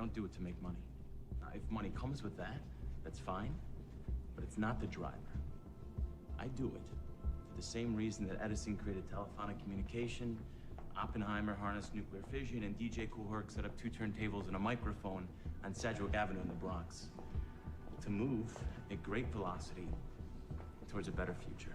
don't do it to make money. Now, if money comes with that, that's fine, but it's not the driver. I do it for the same reason that Edison created telephonic communication, Oppenheimer harnessed nuclear fission, and DJ Kool Herc set up 2 turntables and a microphone on Sedgwick Avenue in the Bronx. To move at great velocity towards a better future.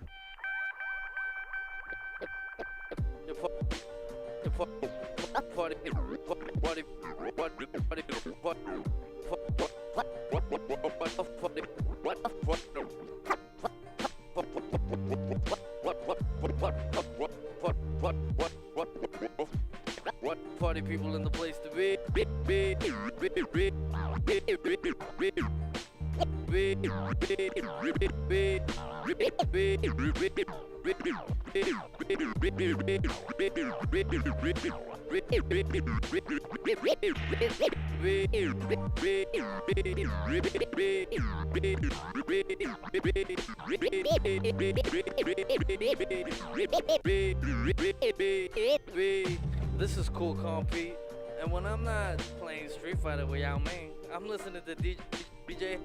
Party people in the place to be. This is Cool Calm Pete, and when I'm not playing Street Fighter with Yao Ming, I'm listening to DJ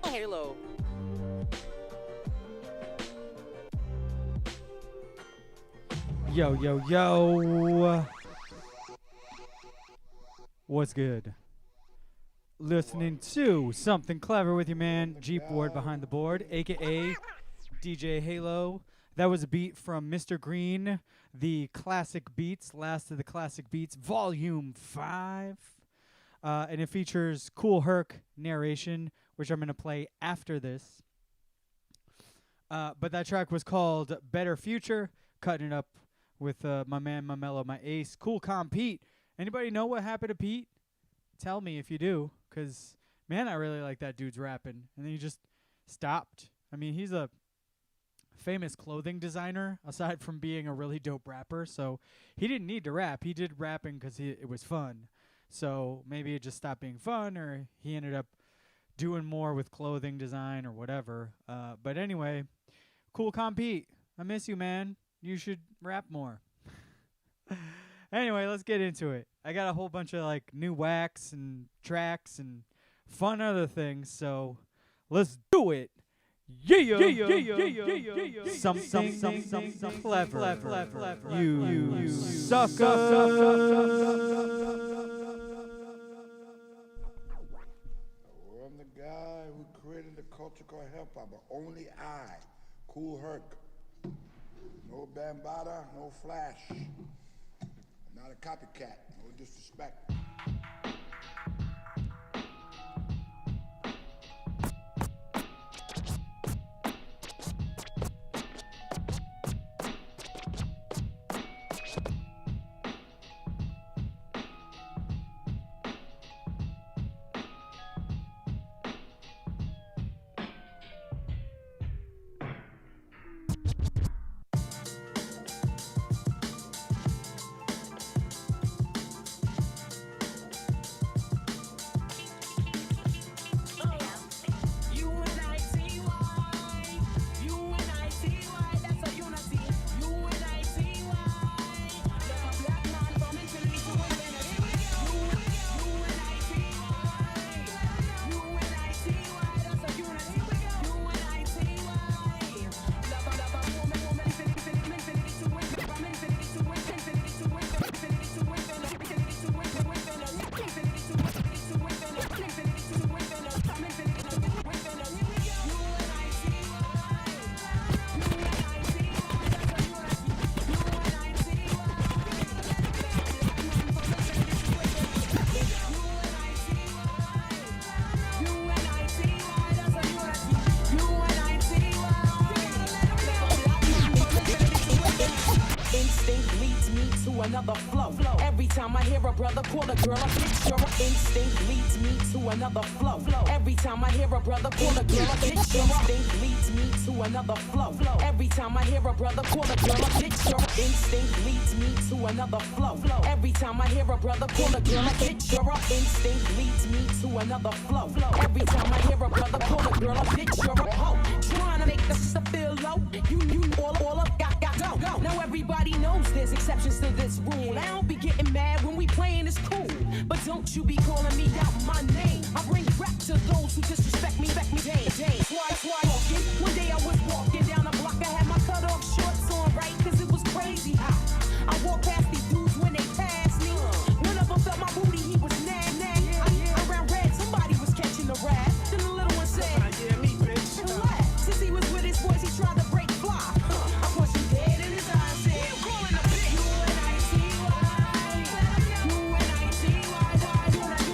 Halo. Yo, yo, yo. What's good? Listening to Something Clever with your man, Jeep Ward behind the board, a.k.a. DJ Halo. That was a beat from Mr. Green, the Classic Beats, Last of the Classic Beats, Volume 5. And it features Kool Herc narration, which I'm going to play after this. But that track was called Better Future, cutting it up with my man, my mellow, my ace, Cool Calm Pete. Anybody know what happened to Pete? Tell me if you do, because, man, I really like that dude's rapping. And then he just stopped. I mean, he's a famous clothing designer, aside from being a really dope rapper. So he didn't need to rap. He did rapping because it was fun. So maybe it just stopped being fun, or he ended up doing more with clothing design or whatever. But anyway, Cool Calm Pete, I miss you, man. You should rap more. Anyway, let's get into it. I got a whole bunch of like new wax and tracks and fun other things, so let's do it. Something clever. You sucker. I'm the guy who created the culture called hip hop, but only I, Kool Herc. No Bambaataa, no Flash. I'm not a copycat, no disrespect. leads me to another flow. Every time I hear a brother call a girl a picture, instinct leads me to another flow. Every time I hear a brother call a girl a picture, instinct leads me to another flow. Every time I hear a brother call a girl a picture, instinct leads me to another flow. Every time I hear a brother call a girl a picture, instinct leads me to another flow. Every time I hear a brother call a girl a picture, trying to make the sister feel low. You all up, got go. Now everybody knows there's exceptions to this rule. I don't be getting mad when we playing it's cool, but don't you be calling me out my name. I bring rap to those who disrespect me, Hey, why walking? One day I was walking down the block, I had my cut off shorts on, right? Cause it was crazy hot. I walked past these dudes when they passed me. One of them felt my booty, he was nag. I ran red, somebody was catching the rap. Then the little one said, yeah, me, bitch. Relax. Since he was with his boys, he tried to break fly. I punched him dead in his eyes, said, you calling a bitch. U-N-I-T-Y. U-N-I-T-Y.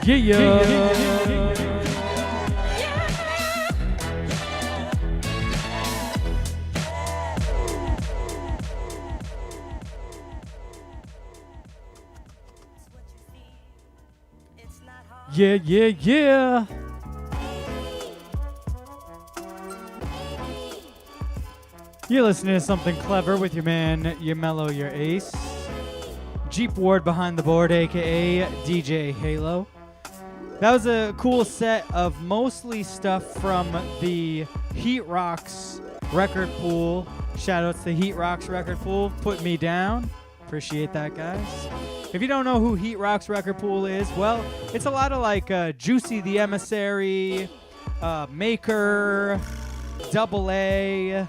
Yeah, yeah, yeah. You're listening to Something Clever with your man, your mellow, your ace. Jeep Ward behind the board, aka DJ Halo. That was a cool set of mostly stuff from the Heat Rocks record pool. Shoutouts to Heat Rocks record pool. Put me down. Appreciate that, guys. If you don't know who Heat Rocks record pool is, well, it's a lot of like Juicy the Emissary, Maker, Double A,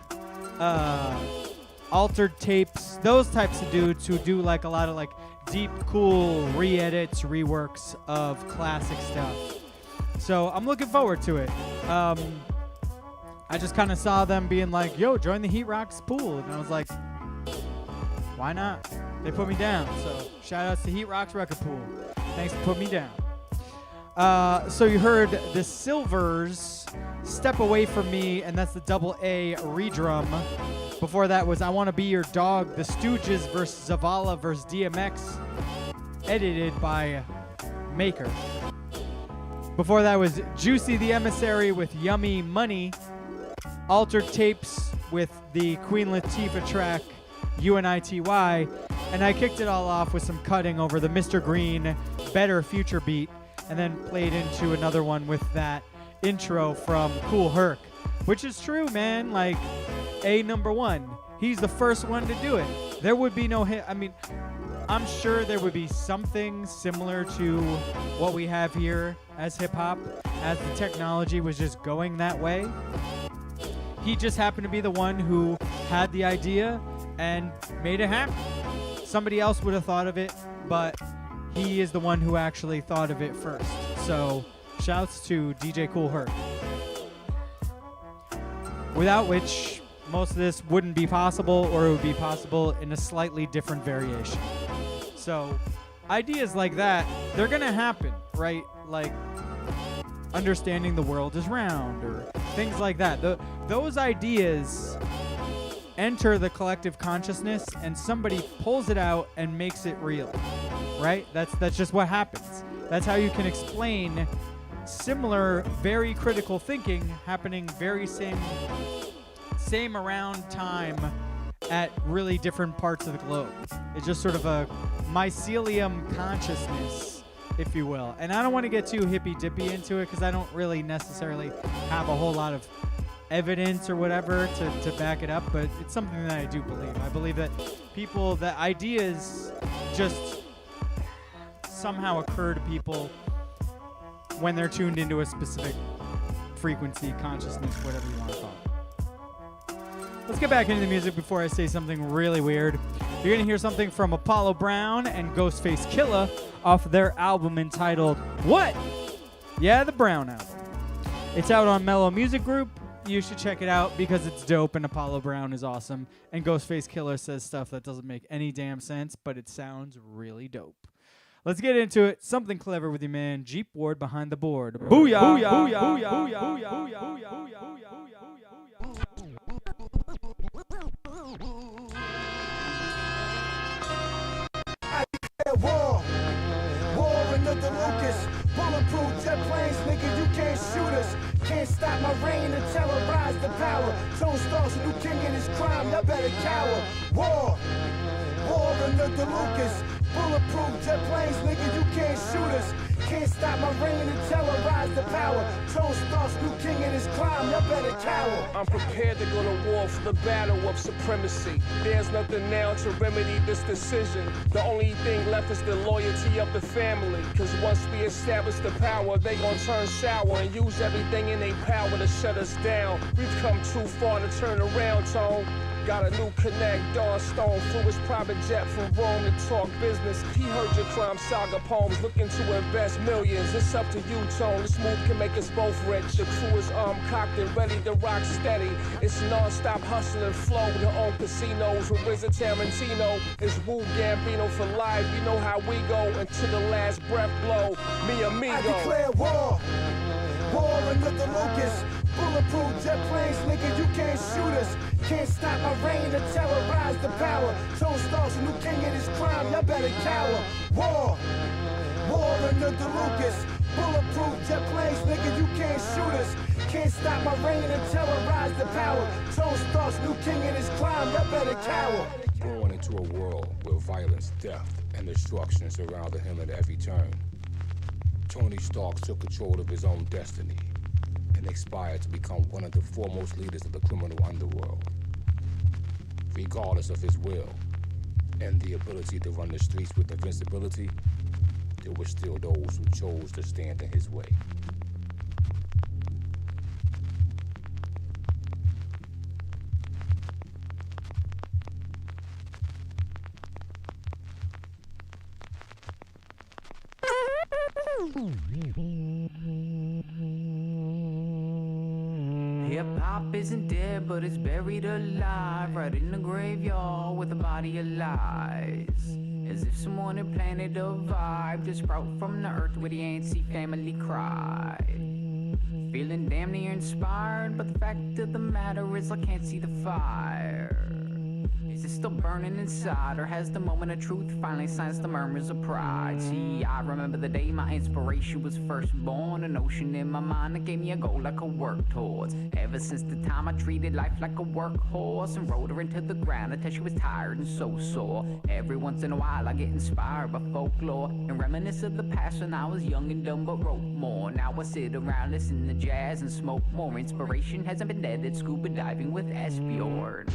Altered Tapes, those types of dudes who do like a lot of like deep, cool re-edits, reworks of classic stuff. So I'm looking forward to it. I just kind of saw them being like, yo, join the Heat Rocks pool. And I was like, why not? They put me down. So shout outs to Heat Rocks record pool. Thanks for putting me down. So you heard the Silvers, Step Away From Me, and that's the Double A redrum. Before that was I Wanna Be Your Dog, The Stooges versus Zavala versus DMX, edited by Maker. Before that was Juicy the Emissary with Yummy Money, Altered Tapes with the Queen Latifah track UNITY, and I kicked it all off with some cutting over the Mr. Green Better Future beat, and then played into another one with that intro from Kool Herc, which is true, man. Like, number one, he's the first one to do it. There would be no hit. I mean, I'm sure there would be something similar to what we have here as hip-hop, as the technology was just going that way. He just happened to be the one who had the idea and made it happen. Somebody else would have thought of it, but he is the one who actually thought of it first. So, shouts to DJ Kool Herc. Without which, most of this wouldn't be possible, or it would be possible in a slightly different variation. So, ideas like that, they're gonna happen, right? Like, understanding the world is round, or things like that. Those ideas enter the collective consciousness, and somebody pulls it out and makes it real, right? That's just what happens. That's how you can explain similar, very critical thinking happening very same around time at really different parts of the globe. It's just sort of a mycelium consciousness, if you will. And I don't want to get too hippy-dippy into it because I don't really necessarily have a whole lot of evidence or whatever to back it up, but it's something that I do believe. I believe that that ideas just somehow occur to people when they're tuned into a specific frequency, consciousness, whatever you want to call it. Let's get back into the music before I say something really weird. You're going to hear something from Apollo Brown and Ghostface Killah off their album entitled What? Yeah, the Brown album. It's out on Mellow Music Group. You should check it out because it's dope and Apollo Brown is awesome. And Ghostface Killah says stuff that doesn't make any damn sense, but it sounds really dope. Let's get into it. Something clever with your man, Jeep Ward behind the board. Booyah! Booyah! Booyah! Booyah! Booyah! Booyah! War under the locust, bulletproof jet planes, nigga, you can't shoot us. Can't stop my reign and terrorize the power. Tone Stars, a new king in his crime, y'all better cower. War under the locust, bulletproof jet planes, nigga, you can't shoot us. Can't stop my reign and terrorize the power. Tone Stars, new king in his crime, y'all better cower. I'm prepared to go to war for the battle of supremacy. There's nothing now to remedy this decision. The only thing left is the loyalty of the family. Cause once we establish the power, they gon' turn sour and use everything in their power to shut us down. We've come too far to turn around, Tone. Got a new connect, Dawn Stone flew his private jet from Rome to talk business. He heard your crime saga poems, looking to invest millions. It's up to you, Tone. This move can make us both rich. The crew is armed, cocked, and ready to rock steady. It's non-stop hustle and flow. To own casinos with Rizzo Tarantino. It's Wu Gambino for life. You know how we go until the last breath blow. Mi amigo. I declare war. War under the locust. Bulletproof jet planes, nigga, you can't shoot us. Can't stop my reign to terrorize the power. Tone Stark's a new king of this crime, y'all better cower. War. War under the locust. Bulletproof jet planes, nigga, you can't shoot us. Can't stop my reign and terrorize the power. Tone Stark's new king of this crime, y'all better cower. Born into a world where violence, death, and destruction surrounded him at every turn. Tony Stark took control of his own destiny and aspired to become one of the foremost leaders of the criminal underworld. Regardless of his will and the ability to run the streets with invincibility, there were still those who chose to stand in his way. Hip-hop isn't dead, but it's buried alive, right in the graveyard with a body of lies. As if someone had planted a vibe to sprout from the earth where the ANC family cried. Feeling damn near inspired, but the fact of the matter is I can't see the fire. Is it still burning inside, or has the moment of truth finally silenced the murmurs of pride? See, I remember the day my inspiration was first born. An ocean in my mind that gave me a goal like a work towards. Ever since the time I treated life like a workhorse and rode her into the ground until she was tired and so sore. Every once in a while I get inspired by folklore and reminisce of the past when I was young and dumb but wrote more. Now I sit around listening to jazz and smoke more. Inspiration hasn't been dead, it's scuba diving with Esbjorn.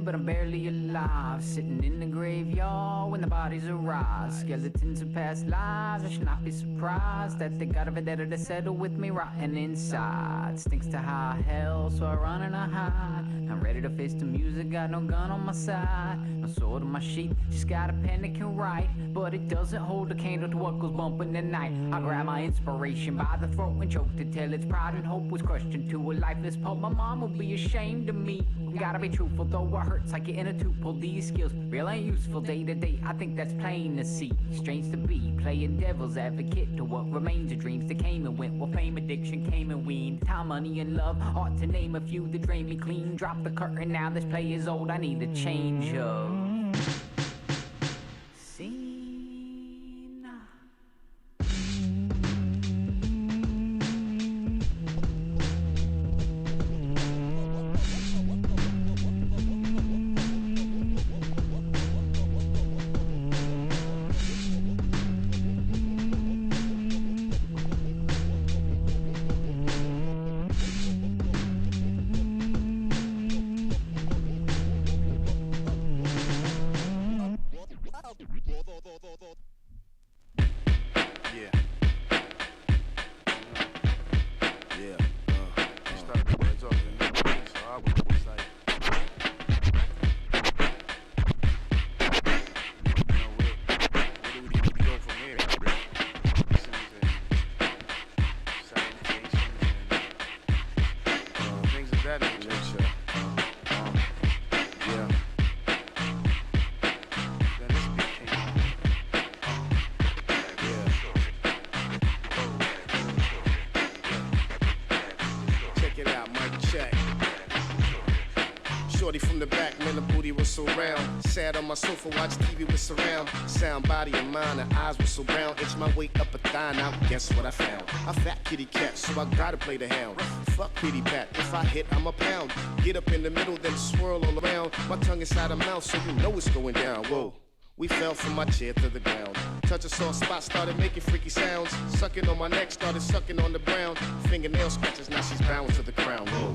But I'm barely alive, sitting in the graveyard when the bodies arise. Skeletons of past lives, I should not be surprised that they got a vendetta to settle with me rotten inside. Stinks to high hell, so I run and I hide. I'm ready to face the music, got no gun on my side. No sword on my sheath, just got a pen that can write. But it doesn't hold a candle to what goes bumping tonight. I grab my inspiration by the throat and choke to tell its pride and hope was crushed into a lifeless pulp. My mom will be ashamed of me. Gotta be truthful, though it hurts like getting a tooth. These skills real ain't useful day to day. I think that's plain to see. Strange to be playing devil's advocate to what remains of dreams that came and went. Well, fame, addiction came and went. Time, money, and love ought to name a few that drain me clean. Drop the curtain now. This play is old. I need a change of scene. From the back, man, the booty was so round. Sat on my sofa, watched TV with surround. Sound, body, and mind, her eyes were so brown. Itch my way up a thigh, now guess what I found? A fat kitty cat, so I gotta play the hound. Fuck pity pat, if I hit, I'm a pound. Get up in the middle, then swirl all around. My tongue inside her mouth, so you know it's going down. Whoa. We fell from my chair to the ground. Touch a sore spot, started making freaky sounds. Sucking on my neck, started sucking on the brown. Fingernail scratches, now she's bound to the crown. Whoa.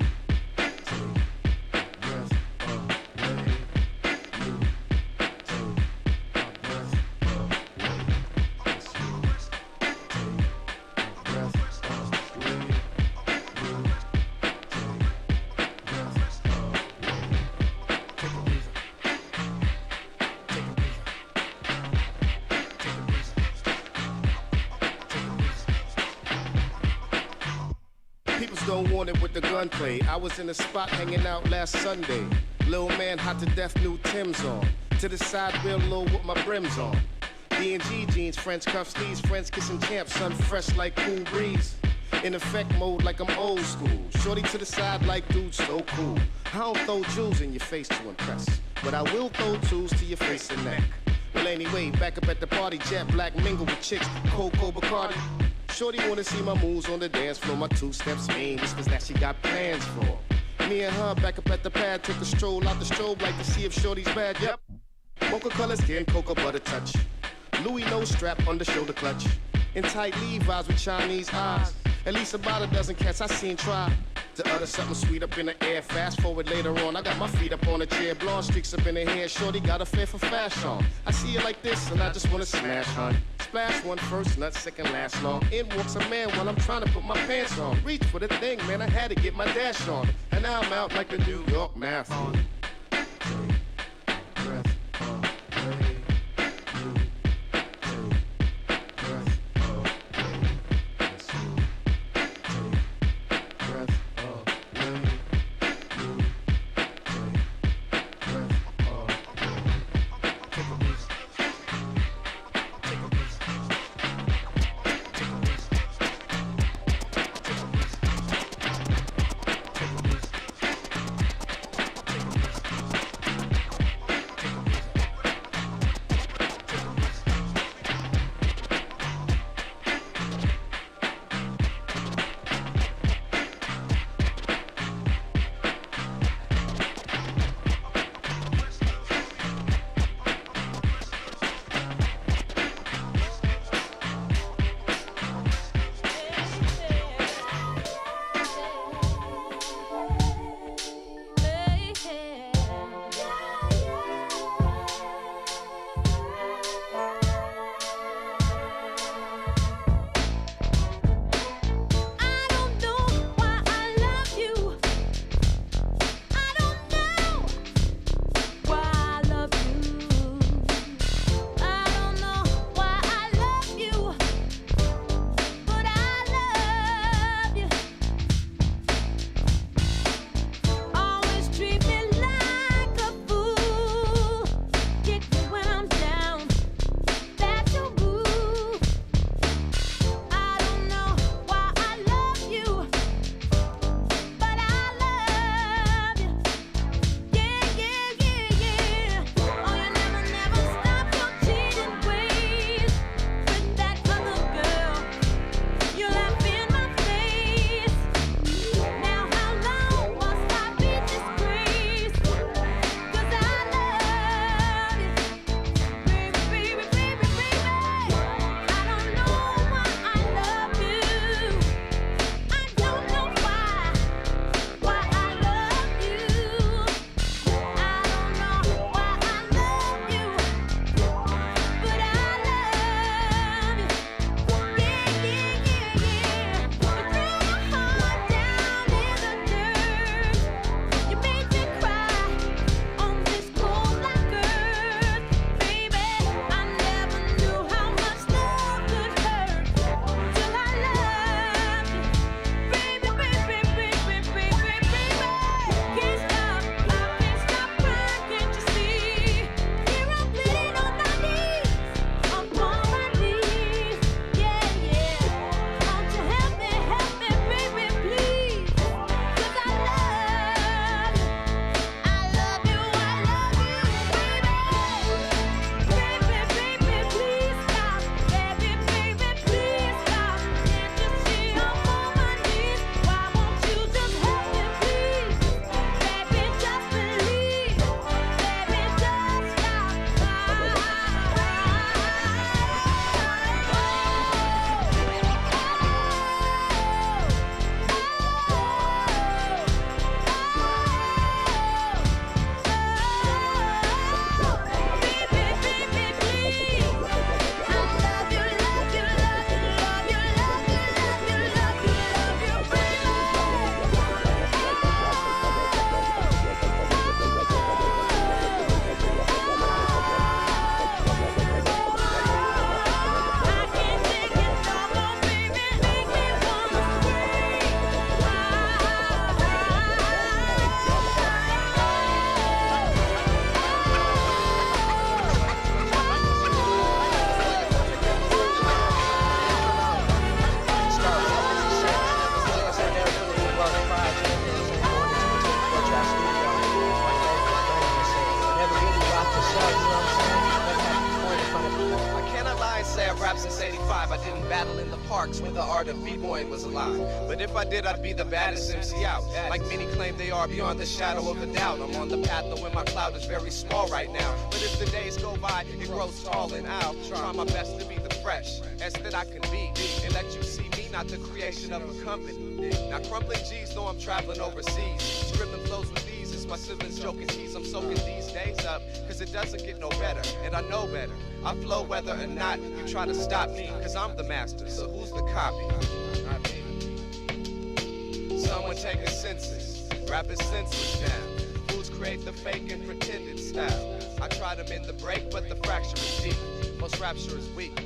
Don't want it with the gunplay. I was in the spot hanging out last Sunday. Lil man hot to death, new Tim's on. To the side, real low with my brims on. D&G jeans, French cuff sleeves, friends kissing champs, sun fresh like cool breeze. In effect mode like I'm old school. Shorty to the side like dude so cool. I don't throw jewels in your face to impress, but I will throw tools to your face and neck. Well anyway, back up at the party, jet black mingle with chicks, Coco Bacardi. Shorty wanna see my moves on the dance floor, my two steps mean whispers that she got plans for. Me and her back up at the pad, took a stroll out the strobe light to see if Shorty's bad, yep. Mocha color skin, cocoa butter touch. Louis nose strap, under shoulder clutch. In tight Levi's with Chinese eyes. At least about a dozen cats I seen try to utter something sweet up in the air. Fast forward later on, I got my feet up on a chair, blonde streaks up in her hair. Shorty got a flair for fashion. I see her like this and I just wanna smash her. Splash one first, nut second last long. In walks a man while I'm trying to put my pants on. Reach for the thing, man, I had to get my dash on. And now I'm out like the New York Marathon. battle in the parks when the art of b-boying was alive. But if I did, I'd be the baddest MC out. Like many claim they are, beyond the shadow of a doubt. I'm on the path of when my cloud is very small right now. But if the days go by, it grows tall, and I'll try my best to be the fresh as that I can be, and let you see me, not the creation of a company. Now crumbling G's know I'm traveling overseas, scribbling flows with ease. It's my siblings joking tease. I'm soaking these days up, cause it doesn't get no better, and I know better. I flow whether or not you try to stop me, cause I'm the master, so who's the copy? Someone take a census, rap is senseless now. Fools create the fake and pretended style. I try to mend the break, but the fracture is deep. Most rapture is weak.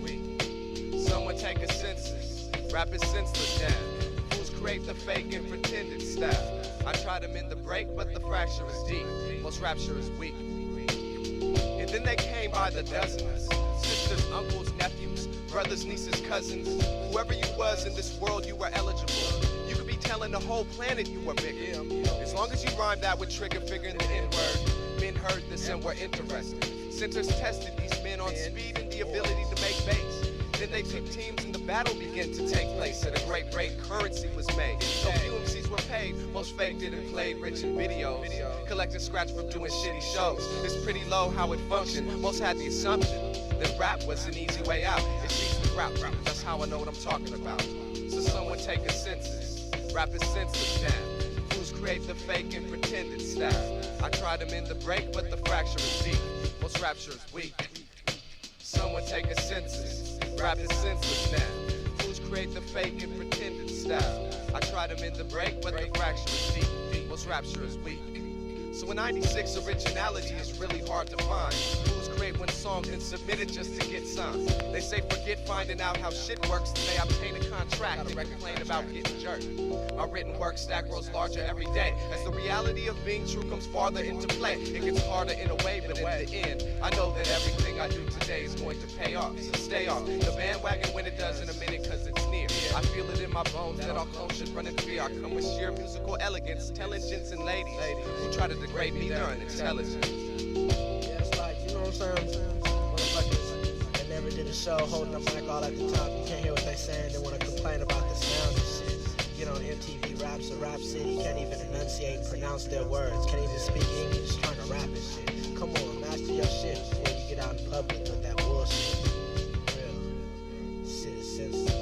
Someone take a census, rap is senseless now. Fools create the fake and pretended style. I try to mend the break, but the fracture is deep. Most rapture is weak. And then they came by the dozens. Sisters, uncles, nephews, brothers, nieces, cousins. Whoever you was in this world, you were eligible. You could be telling the whole planet you were bigger. As long as you rhymed that with trigger figure in the N-word. Men heard this and were interested. Centers tested these men on speed and the ability to make bass. Then they took teams and the battle began to take place. At a great rate, currency was made. So few MCs were paid. Most faked it and played rich in videos. Collected scratch from doing shitty shows. It's pretty low how it functioned. Most had the assumption that rap was an easy way out. It's easy to rap. That's how I know what I'm talking about. So someone take a census. Rap is senseless now. Fools create the fake and pretended style. I try to mend the break, but the fracture is deep. Most rapture is weak. Someone take a census. Rap is senseless now. Fools create the fake and pretended style. I try to mend the break, but the fracture is deep. Most rapture is weak. So in 96, originality is really hard to find. Fools create one song and submit it just to get signed. They say forget finding out how shit works, then they obtain a contract and complain about getting jerked. My written work stack grows larger every day. As the reality of being true comes farther into play, it gets harder in a way, but in the end, I know that everything I do today is going to pay off. So stay off the bandwagon when it does in a minute, cause it's near. I feel it in my bones that all clones should run in fear. I come with sheer musical elegance, telling gents and ladies who try to degrade me, they're unintelligent. Yeah, it's like, you know what I'm saying? Motherfuckers that never did a show holding the mic all at the top. You can't hear what they saying, they want to complain about the sound and shit. Get on MTV Raps or Rap City, can't even enunciate and pronounce their words. Can't even speak English, trying to rap and shit. Come on, master your shit before you get out in public with that bullshit. Real. Shit is sensitive.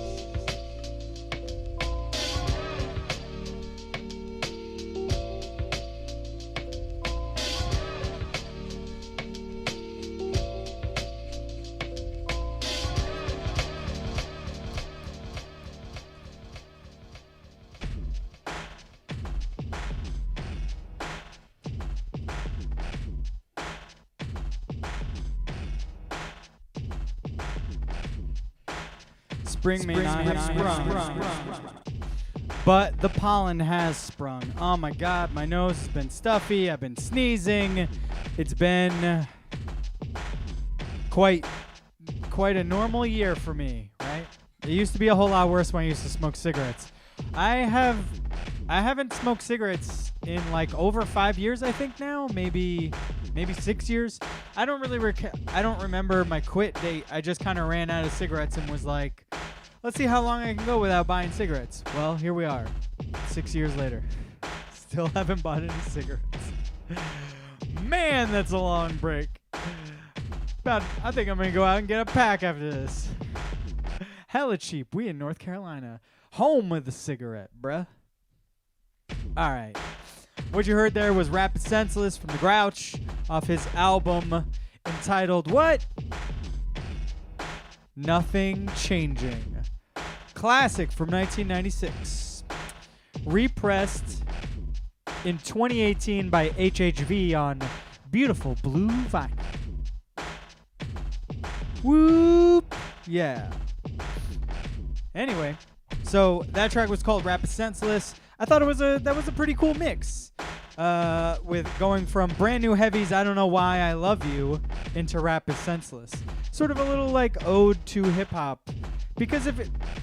Spring may not have sprung, but the pollen has sprung. Oh my God, my nose has been stuffy. I've been sneezing. It's been quite a normal year for me, right? It used to be a whole lot worse when I used to smoke cigarettes. I haven't smoked cigarettes in like over 5 years, I think now, maybe 6 years. I don't remember my quit date. I just kind of ran out of cigarettes and was like, let's see how long I can go without buying cigarettes. Well, here we are, 6 years later. Still haven't bought any cigarettes. Man, that's a long break. I think I'm gonna go out and get a pack after this. Hella cheap. We in North Carolina. Home with the cigarette, bruh. All right. What you heard there was Rapid Senseless from The Grouch off his album entitled what? Nothing Changing. Classic from 1996. Repressed in 2018 by HHV on beautiful blue vinyl. Whoop! Yeah. Anyway, so that track was called Rapid Senseless. I thought that was a pretty cool mix. With going from brand new heavies, I don't know why I love you, into Rapid Senseless. Sort of a little like ode to hip hop. Because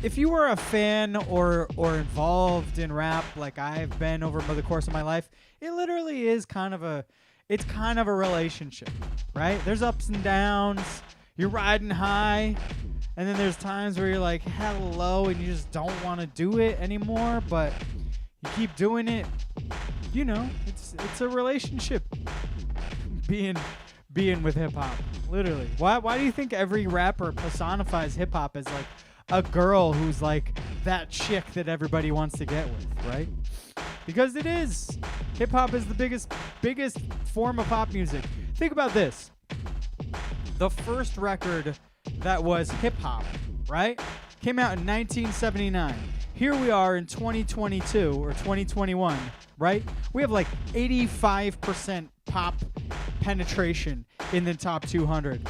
if you were a fan or involved in rap like I've been over the course of my life, it literally is kind of a relationship, right? There's ups and downs. You're riding high, And then there's times where you're like, hello, and you just don't want to do it anymore, but you keep doing it. You know, it's a relationship being with hip hop. Literally. Why do you think every rapper personifies hip hop as like a girl who's like that chick that everybody wants to get with, right? Because it is. Hip hop is the biggest form of pop music. Think about this. The first record that was hip hop, right? Came out in 1979. Here we are in 2022 or 2021, right? We have like 85% pop penetration in the top 200.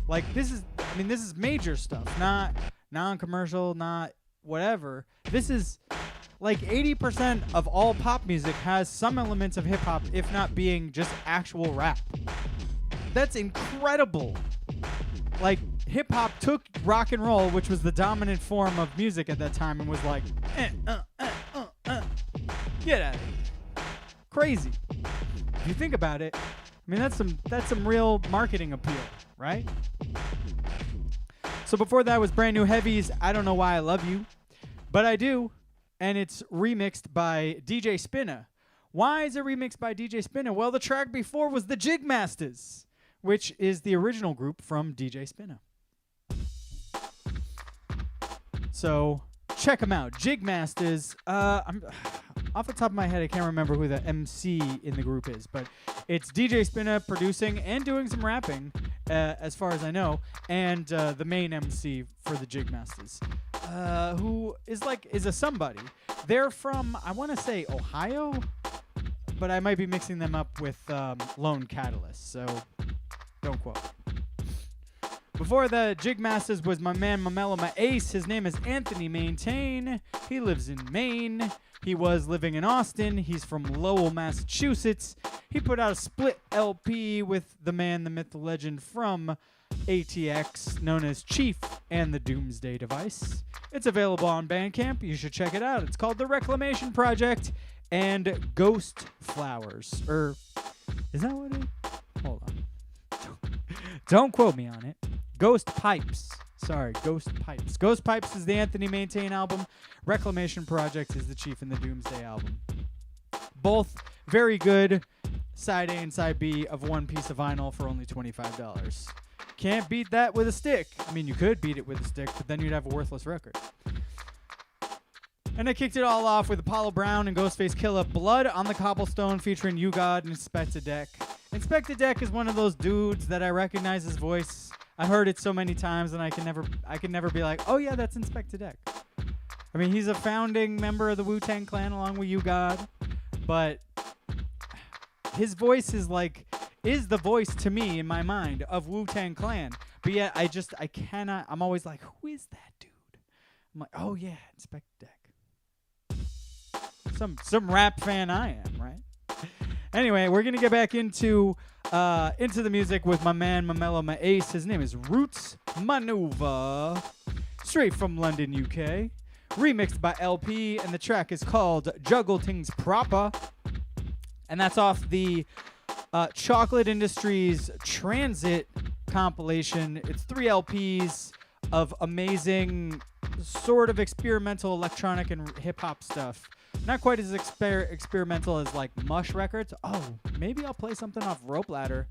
Like this is major stuff, not non-commercial, not whatever. This is like 80% of all pop music has some elements of hip hop, if not being just actual rap. That's incredible. Like hip hop took rock and roll, which was the dominant form of music at that time, and was like, get out of here. Crazy. If you think about it, I mean that's some real marketing appeal, right? So before that was brand new Heavy's I Don't Know Why I Love You, but I do, and it's remixed by DJ Spinna. Why is it remixed by DJ Spinna? Well, the track before was the Jig Masters, which is the original group from DJ Spinna. So check them out. Jig Masters. I'm off the top of my head, I can't remember who the MC in the group is, but it's DJ Spinna producing and doing some rapping, as far as I know, and the main MC for the Jig Masters, who is a somebody. They're from, I want to say, Ohio, but I might be mixing them up with Lone Catalyst, so don't quote. Before the Jig Masters was my man, my mellow, my ace. His name is Anthony Maintain. He lives in Maine. He was living in Austin. He's from Lowell, Massachusetts. He put out a split LP with the man, the myth, the legend from ATX, known as Chief and the Doomsday Device. It's available on Bandcamp. You should check it out. It's called The Reclamation Project and Ghost Flowers. Is that what it is? Hold on. Don't quote me on it. Ghost Pipes. Sorry, Ghost Pipes. Ghost Pipes is the Anthony Maintain album. Reclamation Project is the Chief and the Doomsday album. Both very good. Side A and Side B of one piece of vinyl for only $25. Can't beat that with a stick. I mean, you could beat it with a stick, but then you'd have a worthless record. And I kicked it all off with Apollo Brown and Ghostface Killah, Blood on the Cobblestone, featuring You God and Inspector Deck. Inspector Deck is one of those dudes that I recognize his voice. I heard it so many times, and I can never be like, oh yeah, that's Inspector Deck. I mean, he's a founding member of the Wu-Tang Clan along with You God, but his voice is the voice to me in my mind of Wu-Tang Clan. But yet I cannot. I'm always like, who is that dude? I'm like, oh yeah, Inspector Deck. Some rap fan I am, right? Anyway, we're gonna get back into the music with my man, my mellow, my ace. His name is Roots Maneuver, straight from London, UK. Remixed by LP, and the track is called Juggle Things Proper. And that's off the Chocolate Industries Transit compilation. It's 3 LPs of amazing sort of experimental electronic and hip-hop stuff. Not quite as experimental as like Mush Records. Oh, maybe I'll play something off Rope Ladder.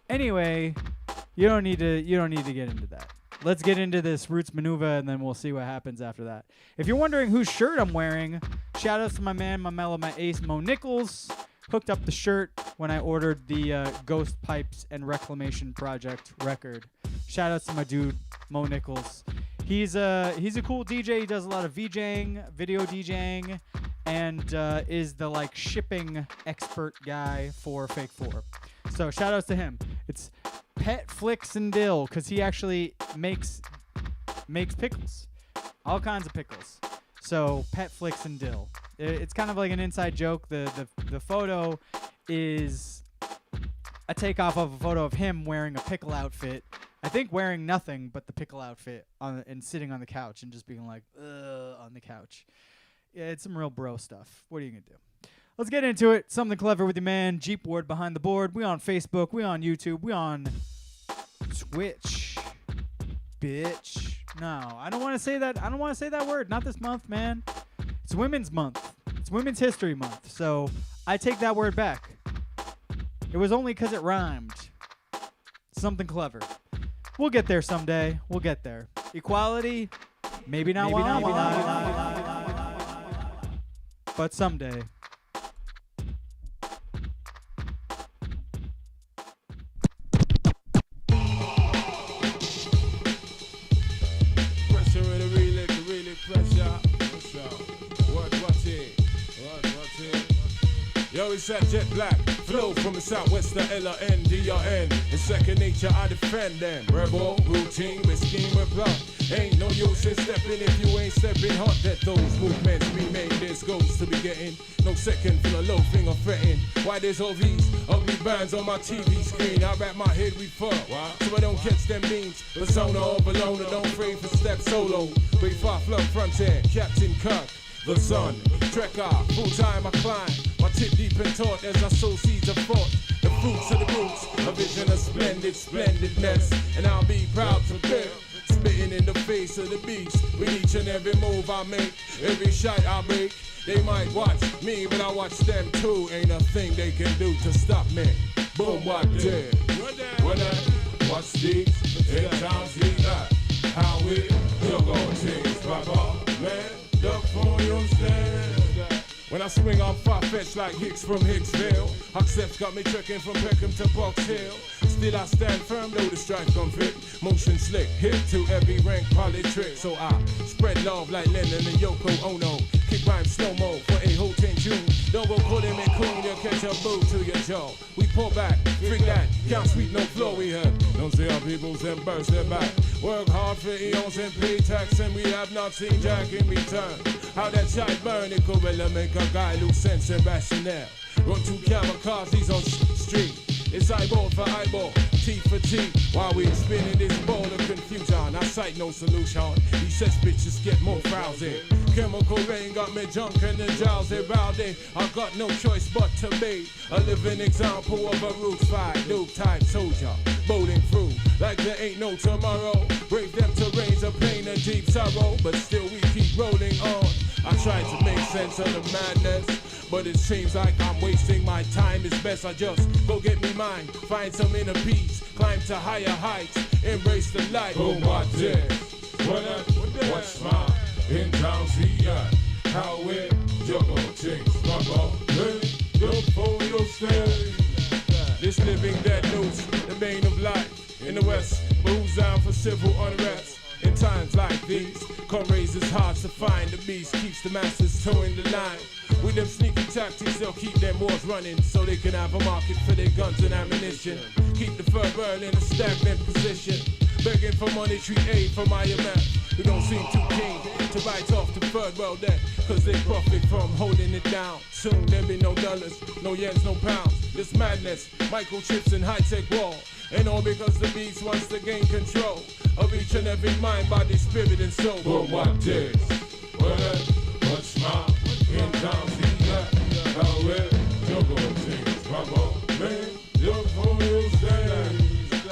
Anyway, you don't need to get into that. Let's get into this Roots Maneuver, and then we'll see what happens after that. If you're wondering whose shirt I'm wearing, shout outs to my man, my mellow, my ace, Mo Niklz. Hooked up the shirt when I ordered the Ghost Pipes and Reclamation Project record. Shout outs to my dude, Mo Niklz. He's a cool DJ. He does a lot of VJing, video DJing, and is the like shipping expert guy for Fake 4. So shout outs to him. It's Pet Flicks and Dill, because he actually makes pickles, all kinds of pickles. So Pet Flicks and Dill. It's kind of like an inside joke. The photo is a takeoff of a photo of him wearing a pickle outfit. I think wearing nothing but the pickle outfit and sitting on the couch and just being like, ugh, on the couch. Yeah, it's some real bro stuff. What are you going to do? Let's get into it. Something clever with your man, Jeep Ward behind the board. We on Facebook. We on YouTube. We on Twitch. Bitch. No, I don't want to say that. I don't want to say that word. Not this month, man. It's Women's Month. It's Women's History Month. So I take that word back. It was only because it rhymed. Something clever. We'll get there someday. We'll get there. Equality, maybe not. But someday. Pressure in the really pressure. What it? Yo, it's that jet black flow from the southwest to LNDRN. It's second nature, I defend them. Rebel, routine, with scheme and plot. Ain't no use in stepping if you ain't stepping hot. That those movements be made, there's goals to be getting. No second for the low finger fretting. Why there's all these ugly bands on my TV screen? I wrap my head with fur, so I don't catch them beams. Persona overload, I don't afraid for step solo. Way far flung front end, Captain Kirk. The sun, trekker, full time I climb. My tip deep and taut as I sow seeds of thought. The fruits of the roots, a vision of splendidness. And I'll be proud to bear. Spitting in the face of the beast. With each and every move I make, every shot I break. They might watch me, but I watch them too. Ain't a thing they can do to stop me. Boom, what did? When I watch these, it sounds like how we juggle things, Papa, man. Up for your stand. When I swing, I'm far-fetched like Hicks from Hicksville. Hucksteps got me trekking from Peckham to Box Hill. Still I stand firm, though the strike don't fit. Motion slick, hit to every rank, poly trick. So I spread love like Lennon and Yoko Ono. Kick rhyme slow-mo for a whole 10 June. Don't go put him in coon, you'll catch a boot to your jaw. We pull back, freak that, count sweet, no flow we have. Don't see our peoples and burst their back. Work hard for eons and pay tax, and we have not seen Jack in return. How that child burn, it could well make a guy lose sense and rationale. Run two kamikazes on street. It's eyeball for eyeball, teeth for teeth. While we spinning this ball of confusion, I sight no solution. These sex bitches get more frowsy. Chemical rain got me drunk and the drowsy rowdy. I got no choice but to be a living example of a roots fight, Duke type soldier. Bowling through like there ain't no tomorrow. Brave them terrains of pain and deep sorrow, but still we keep rolling on. I try to make sense of the madness, but it seems like I'm wasting my time. It's best I just go get me mine, find some inner peace, climb to higher heights, embrace the light. Oh my dear, what's my in town here? How it juggle things, Papa, look for your stay. This living dead news, the bane of life in the west, moves down for civil unrest. In times like these, comrades it's hard to find. The beast keeps the masses towing the line. With them sneaky tactics, they'll keep them wars running so they can have a market for their guns and ammunition. Keep the third world in a stagnant position, begging for monetary aid from IMF. We don't seem too keen to write off the third world debt, cause they profit from holding it down. Soon there'll be no dollars, no yens, no pounds. This madness, microchips and high-tech wall. And all because the beast wants to gain control of each and every mind, body, spirit, and soul. But what is? What's my in town? See that? How it juggle things, Papa, man, look for your stay.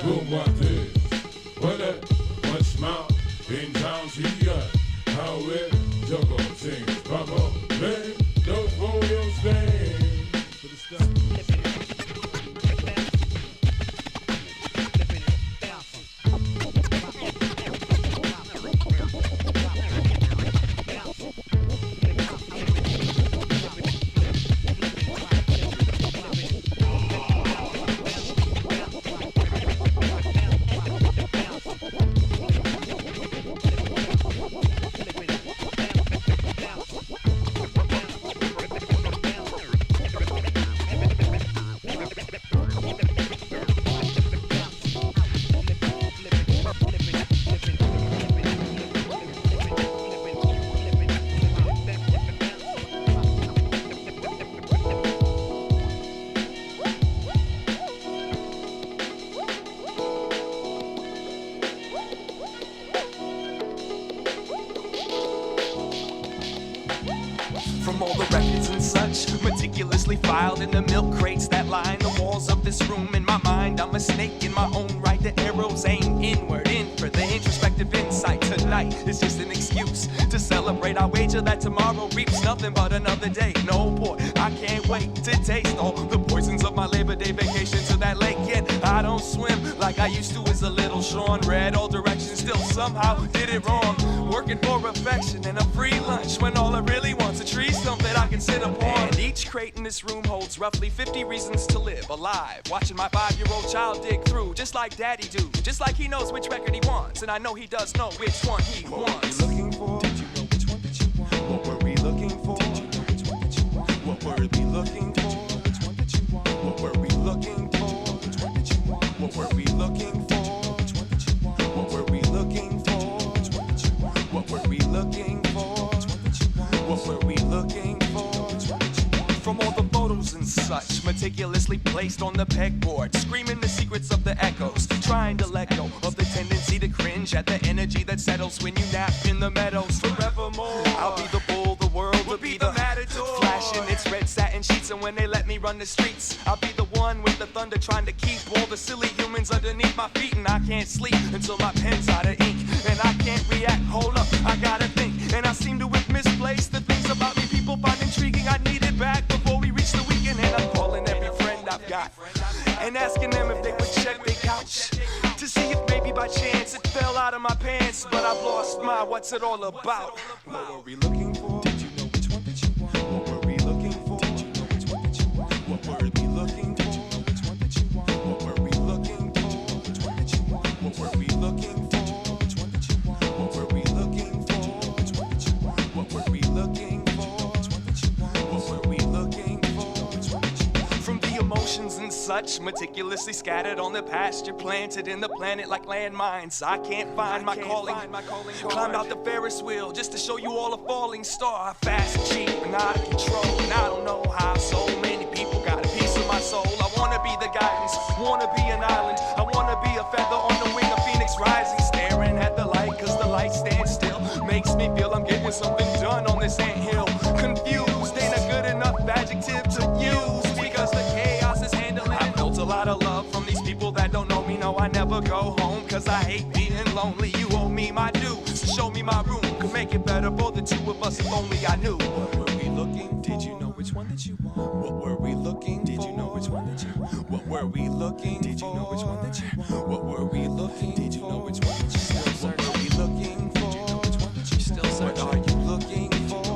But what is? What's my in town? See that? How it juggle things, Papa, man, look for your stay. meticulously filed in the milk crates that line the walls of this room. In my mind, I'm a snake in my own right. The arrows aim inward, in for the introspective insight. Tonight is just an excuse to celebrate. I wager that tomorrow reaps nothing but another day. No boy, I can't wait to taste all the poisons of my Labor Day vacation to that lake. Yet I don't swim like I used to as a little Sean. Read all directions, still somehow did it wrong. Working for affection and a free lunch when all I really want's a tree stump that I can sit upon. And each crate in this room holds roughly 50 reasons to live alive. Watching my 5-year-old child dig through, just like daddy do. Just like he knows which record he wants, and I know he does know which one he wants. What were we looking for? Did you know which one that you want? What were we looking for? Did you know which one that you want? What were we looking for? Which one that you want? What were we looking for? Which one that you want? What were we looking for? Which one that you want? What were we looking for? Which one that you want? What were we looking for? Which one that you want? What were we looking for? Which one that you want? From all the photos and such, meticulously placed on the pegboard, screaming the secrets of the echoes, trying to let go of the tendency to cringe at the energy that settles when you nap in the meadows. Forevermore, I'll be the bull, the world will be the matador, flashing its red satin sheets. And when they let me run the streets, I'll be the one with the thunder, trying to keep all the silly humans underneath my feet. And I can't sleep until my pen's out of ink, and I can't react. Hold up, I gotta think, and I seem to have misplaced the things about me people find intriguing. I need it back before we reach the weekend, and I'm calling every friend I've got and asking them if they would check their couch to see if maybe by chance it fell out of my pants. But I've lost my what's it all about. What were we looking for? Did you know which one that you want? What were we looking for? Did you know which one that you want? What were we looking for? Did you know which one that you want? What were we looking for? Which one that you want? What were we looking for? Which one that you want? What were we looking for? Which one that you want? What were we looking for? Which one that you want? What were we looking for? Which one that you want? From the emotions and such, meticulously scattered on the pasture, planted in the planet like landmines. I can't find my calling. Climbed out the Ferris wheel just to show you all a falling star. Fast, cheap, and out of control. And I don't know how so many people got a piece of my soul. I wanna be the guidance, wanna be an island. I wanna be a feather on the wing of Phoenix rising, staring at the light, cause the light stands still. Makes me feel I'm getting something done on this anthill. Confused ain't a good enough adjective to use, because the chaos is handling. I built a lot of love from these people that don't know me. No, I never go home, cause I hate being lonely. You owe me my due, so show me my room. Could make it better for the two of us if only I knew. What were we looking? Did you know which one that you want? What were we looking? Did you know which one that you want? What were we looking? Did you know which one that you want? What were we looking? Did you know which one that you want? What were we looking for? Did you know which one that you still searching? What are you looking for?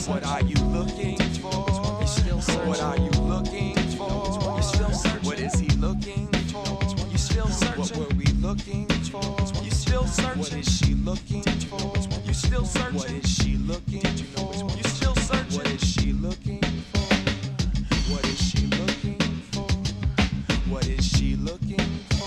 What are you looking for? You're still searching. What are you looking for? You're still searching. What is he looking for? You're still searching. What were we looking for? You still searching. What is she looking for? You still searching. What is she looking for? You still searching. What is she looking for? What is she looking for? What is she looking for?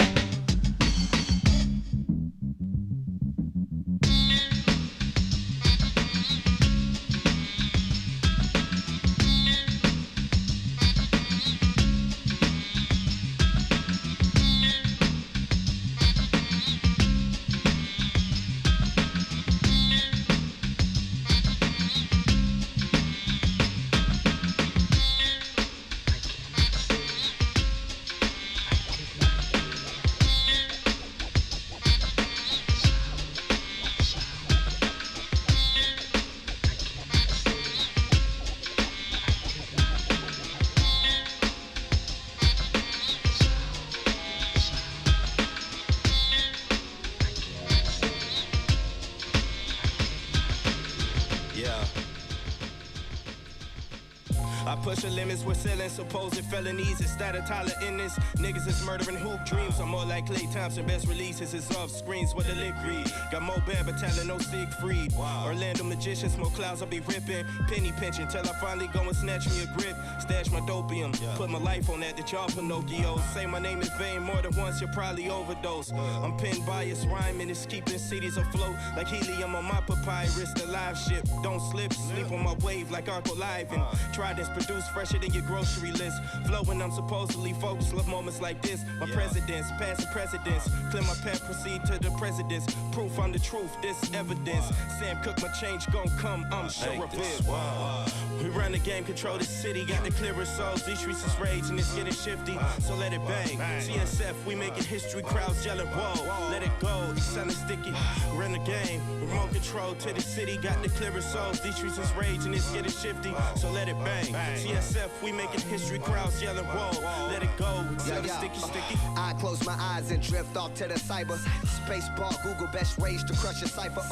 I push the limits, we're selling supposed felonies instead of Tyler Ennis. Niggas is murdering hoop dreams. I'm more like Klay Thompson, best releases is off screens with the lick read. Got more bad battalion, no Siegfried. Orlando magician, smoke clouds, I'll be ripping. Penny pinching till I finally go and snatch me a grip. Stash my dopium, put my life on that y'all Pinocchio. Say my name is vain more than once, you'll probably overdose. I'm pen bias, rhyming is keeping cities afloat. Like helium on my papyrus, the live ship. Don't slip, sleep on my wave like Uncle Live. And try this, produce fresher than your grocery list. Flow when I'm supposedly focused, love moments like this. My presidents, passing precedents. Clear my path, proceed to the presidents. Proof I'm the truth, this evidence. Sam Cook, my change gon' come, I'm sure of it. We run the game, control the city, got the clearest souls. These streets is rage and it's getting shifty, so let it bang. CSF, we making history, crowds yelling, whoa. Let it go, it's sounding sticky. Run the game, remote control to the city, got the clearest souls. These streets is rage and it's getting shifty, so let it bang. CSF, we making history, crowds yelling, whoa. Let it go, it's sounding sticky. I close my eyes and drift off to the cyber. Space bar, Google best rage to crush a cipher.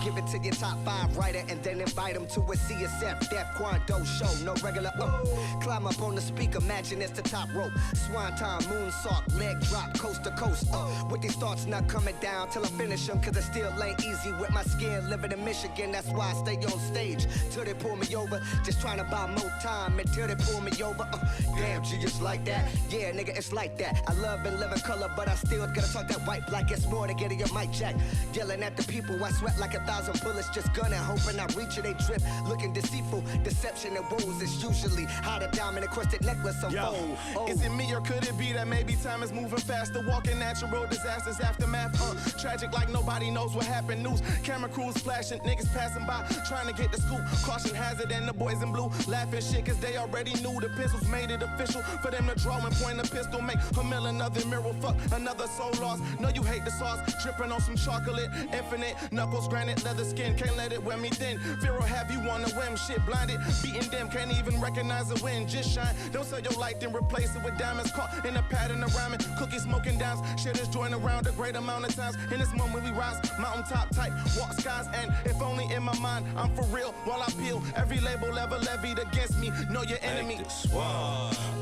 Give it to your top 5 writer and then invite them to a CSF, Def Quando show, no regular Climb up on the speaker, imagine it's the top rope. Swanton, moonsault, leg drop, coast to coast. With these thoughts not coming down till I finish them, cause it still ain't easy with my skin living in Michigan. That's why I stay on stage till they pull me over. Just trying to buy more time until they pull me over. Damn, G, it's like that. Yeah, nigga, it's like that. I love and live in color, but I still gotta talk that white black. It's more to getting your mic jack. Yelling at the people, I sweat like 1,000 bullets. Just gunning, hoping I reach it. They drip, looking deceitful. Deception and woes is usually how the diamond encrusted necklace unfold. Is it me or could it be that maybe time is moving faster? Walking natural disasters, aftermath. Tragic like nobody knows what happened. News, camera crews flashing, niggas passing by, trying to get the scoop. Caution hazard and the boys in blue laughing shit, cause they already knew the pistols made it official for them to draw and point a pistol, make a mill, another mirror, fuck another soul lost. No, you hate the sauce, dripping on some chocolate, infinite knuckles, granite, leather skin, can't let it wear me thin. Fear will have you on the whim, shit blinded, beating them, can't even recognize the wind, just shine. Don't sell your light, then replace it with diamonds caught in a pattern of rhyming. Cookie smoking dimes, shit is joined around a great amount of times. In this moment we rise, mountaintop type, walk skies, and if only in my mind, I'm for real while I peel. Every label ever levied against me, know your enemy.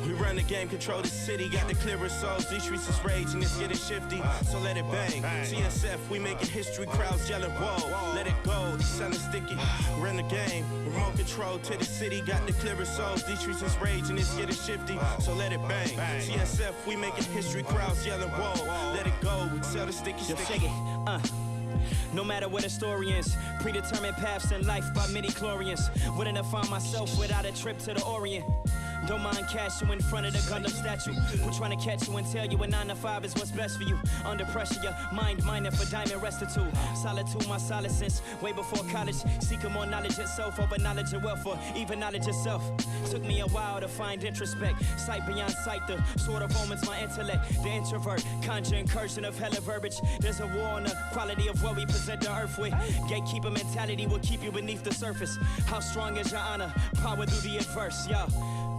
We run the game, control the city, got the clearest souls. These streets is rage and it's getting shifty, so let it bang. CSF, we making history, crowds yelling, whoa. Let it go, it's sounding sticky. Run the game, remote control to the city, got the clearest souls. These streets is rage and it's getting shifty, so let it bang. CSF, we making history, crowds yelling, whoa. Let it go, it's sounding sticky. No matter what the story is, predetermined paths in life by midi-chlorians. Wouldn't have found myself without a trip to the Orient. Don't mind cash you in front of the Gundam statue. We're trying to catch you and tell you a 9 to 5 is what's best for you. Under pressure, your mind mining for diamond restitude. Solitude, my solace since way before college. Seeking more knowledge itself over knowledge of wealth, or even knowledge itself. Took me a while to find introspect. Sight beyond sight, the sort of moments my intellect. The introvert, conjure incursion of hella verbiage. There's a war on the quality of what we present the earth with. Gatekeeper mentality will keep you beneath the surface. How strong is your honor? Power through the adverse, yo.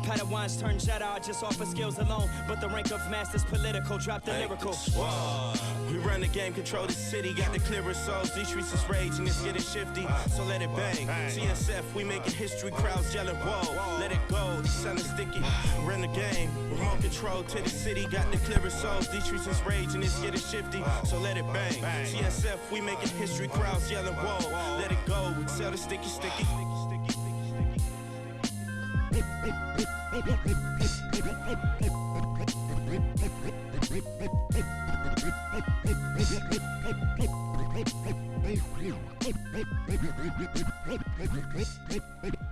Padawans turn Jedi, just offer skills alone. But the rank of master's political, drop the lyrical. We run the game, control the city, got the clearest souls. These streets is rage and it's getting shifty, so let it bang. CSF, we making history, crowds yelling, whoa. Let it go, it's sounding sticky. Run the game, remote control to the city, got the clearest souls. These streets is rage and it's getting shifty, so let it bang. CSF, we making history, crowds yelling, whoa. Let it go, it's sounding sticky.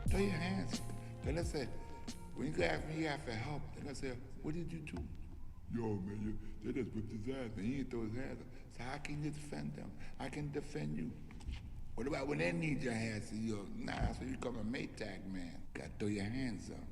Throw your hands. Then I said, when you ask me for help, then I said, what did you do? Yo, man, they just whipped his ass, and he didn't throw his hands up. So how can you defend them? I can defend you. What about when they need your hands? So you so you become a Maytag man. Gotta throw your hands up.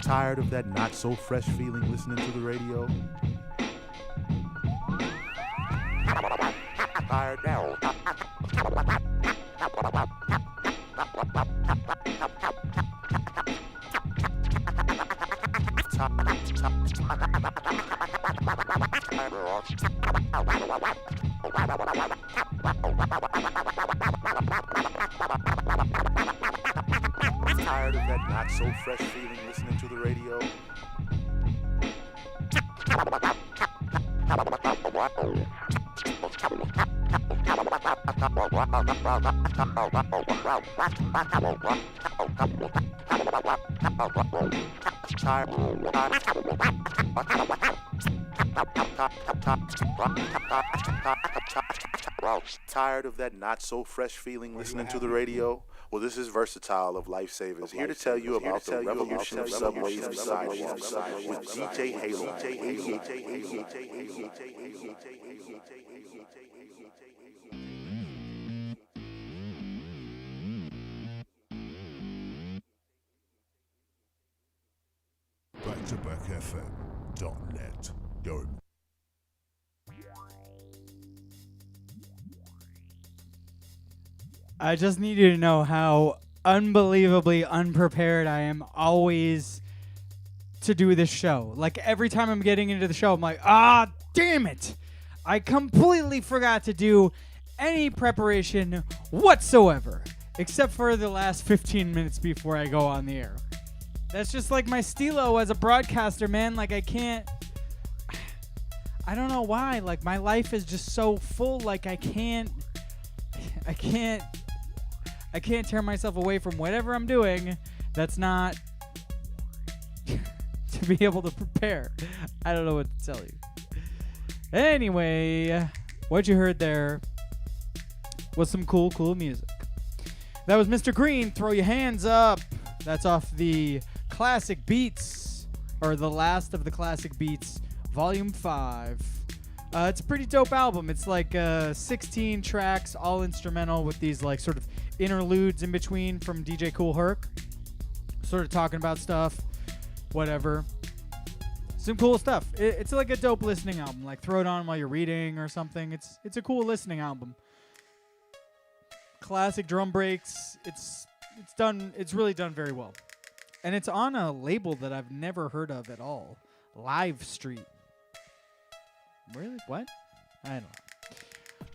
Tired of that not so fresh feeling listening to the radio? Tired now. Tired of that not so fresh feeling listening to the radio? Tired of that not so fresh feeling listening to the radio? Well, this is Versatile of Lifesavers, here to tell you about the revolution of subways and sidewalks with DJ Halo. BackToBackFM.net. Your I just need you to know how unbelievably unprepared I am always to do this show. Like, every time I'm getting into the show, I'm like, damn it. I completely forgot to do any preparation whatsoever, except for the last 15 minutes before I go on the air. That's just like my stilo as a broadcaster, man. Like, I don't know why. Like, my life is just so full. Like, I can't tear myself away from whatever I'm doing that's not to be able to prepare. I don't know what to tell you. Anyway, what you heard there was some cool music. That was Mr. Green, Throw Your Hands Up. That's off the Classic Beats, or the last of the Classic Beats, Volume 5. It's a pretty dope album. It's like 16 tracks, all instrumental, with these like sort of interludes in between from DJ Kool Herc. Sort of talking about stuff, whatever. Some cool stuff. It's like a dope listening album. Like, throw it on while you're reading or something. It's a cool listening album. Classic drum breaks. It's really done very well. And it's on a label that I've never heard of at all. Live Street. Really? What? I don't know.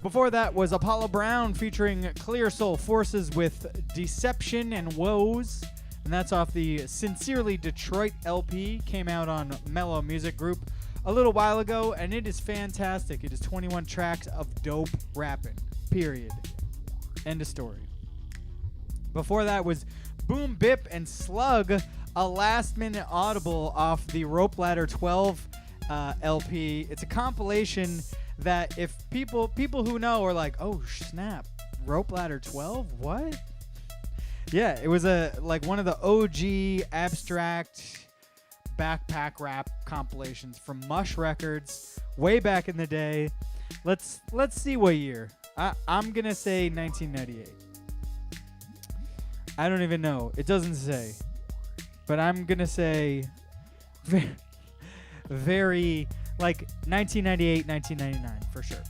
Before that was Apollo Brown featuring Clear Soul Forces with Deception and Woes. And that's off the Sincerely Detroit LP. Came out on Mellow Music Group a little while ago, and it is fantastic. It is 21 tracks of dope rapping. Period. End of story. Before that was Boom Bip and Slug, a last-minute audible off the Rope Ladder 12 LP. It's a compilation that if people who know are like, oh snap, Rope Ladder 12, what? Yeah, it was one of the OG abstract backpack rap compilations from Mush Records way back in the day. Let's see what year. I'm gonna say 1998. I don't even know. It doesn't say, but I'm gonna say very like 1998, 1999 for sure.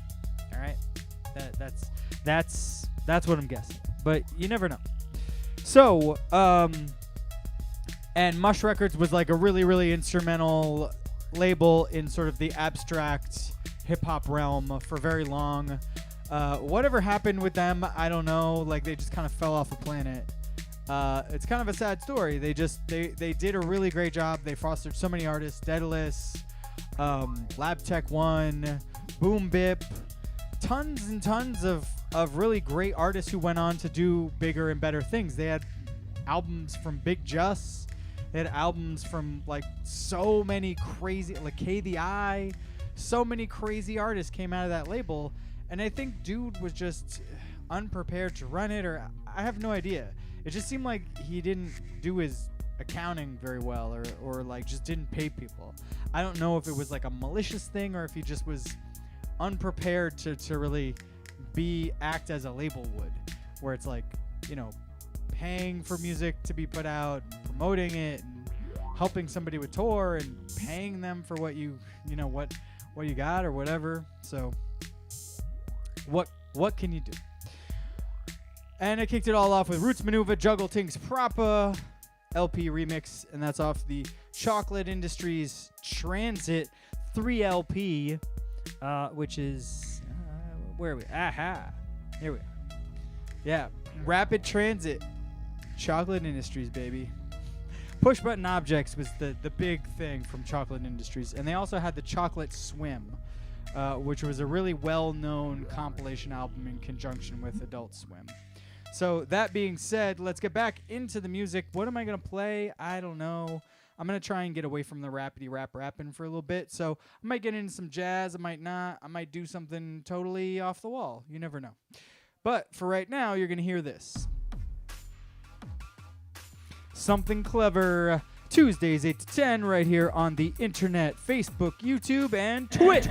All right, that's what I'm guessing, but you never know. So, and Mush Records was like a really instrumental label in sort of the abstract hip hop realm for very long. Whatever happened with them, I don't know. Like, they just kind of fell off the planet. It's kind of a sad story. They did a really great job. They fostered so many artists: Daedalus, Lab Tech One, Boom Bip, tons and tons of really great artists who went on to do bigger and better things. They had albums from Big Juss. They had albums from like so many crazy, like K the Eye. So many crazy artists came out of that label, and I think dude was just unprepared to run it, or I have no idea. It just seemed like he didn't do his accounting very well, or like just didn't pay people. I don't know if it was like a malicious thing or if he just was unprepared to really act as a label would, where it's like, you know, paying for music to be put out, promoting it, and helping somebody with tour, and paying them for what you got or whatever. So what can you do? And I kicked it all off with Roots Manuva, Juggle Tinks Proper LP remix, and that's off the Chocolate Industries Transit 3 LP, which is where are we? Aha. Here we go. Yeah, Rapid Transit, Chocolate Industries, baby. Push button objects was the big thing from Chocolate Industries, and they also had the Chocolate Swim, which was a really well-known compilation album in conjunction with Adult Swim. So that being said, let's get back into the music. What am I gonna play? I don't know. I'm gonna try and get away from the rappity rapping for a little bit. So I might get into some jazz. I might not. I might do something totally off the wall. You never know. But for right now, you're gonna hear this. Something Clever, Tuesdays 8 to 10, right here on the internet, Facebook, YouTube, and Twitch.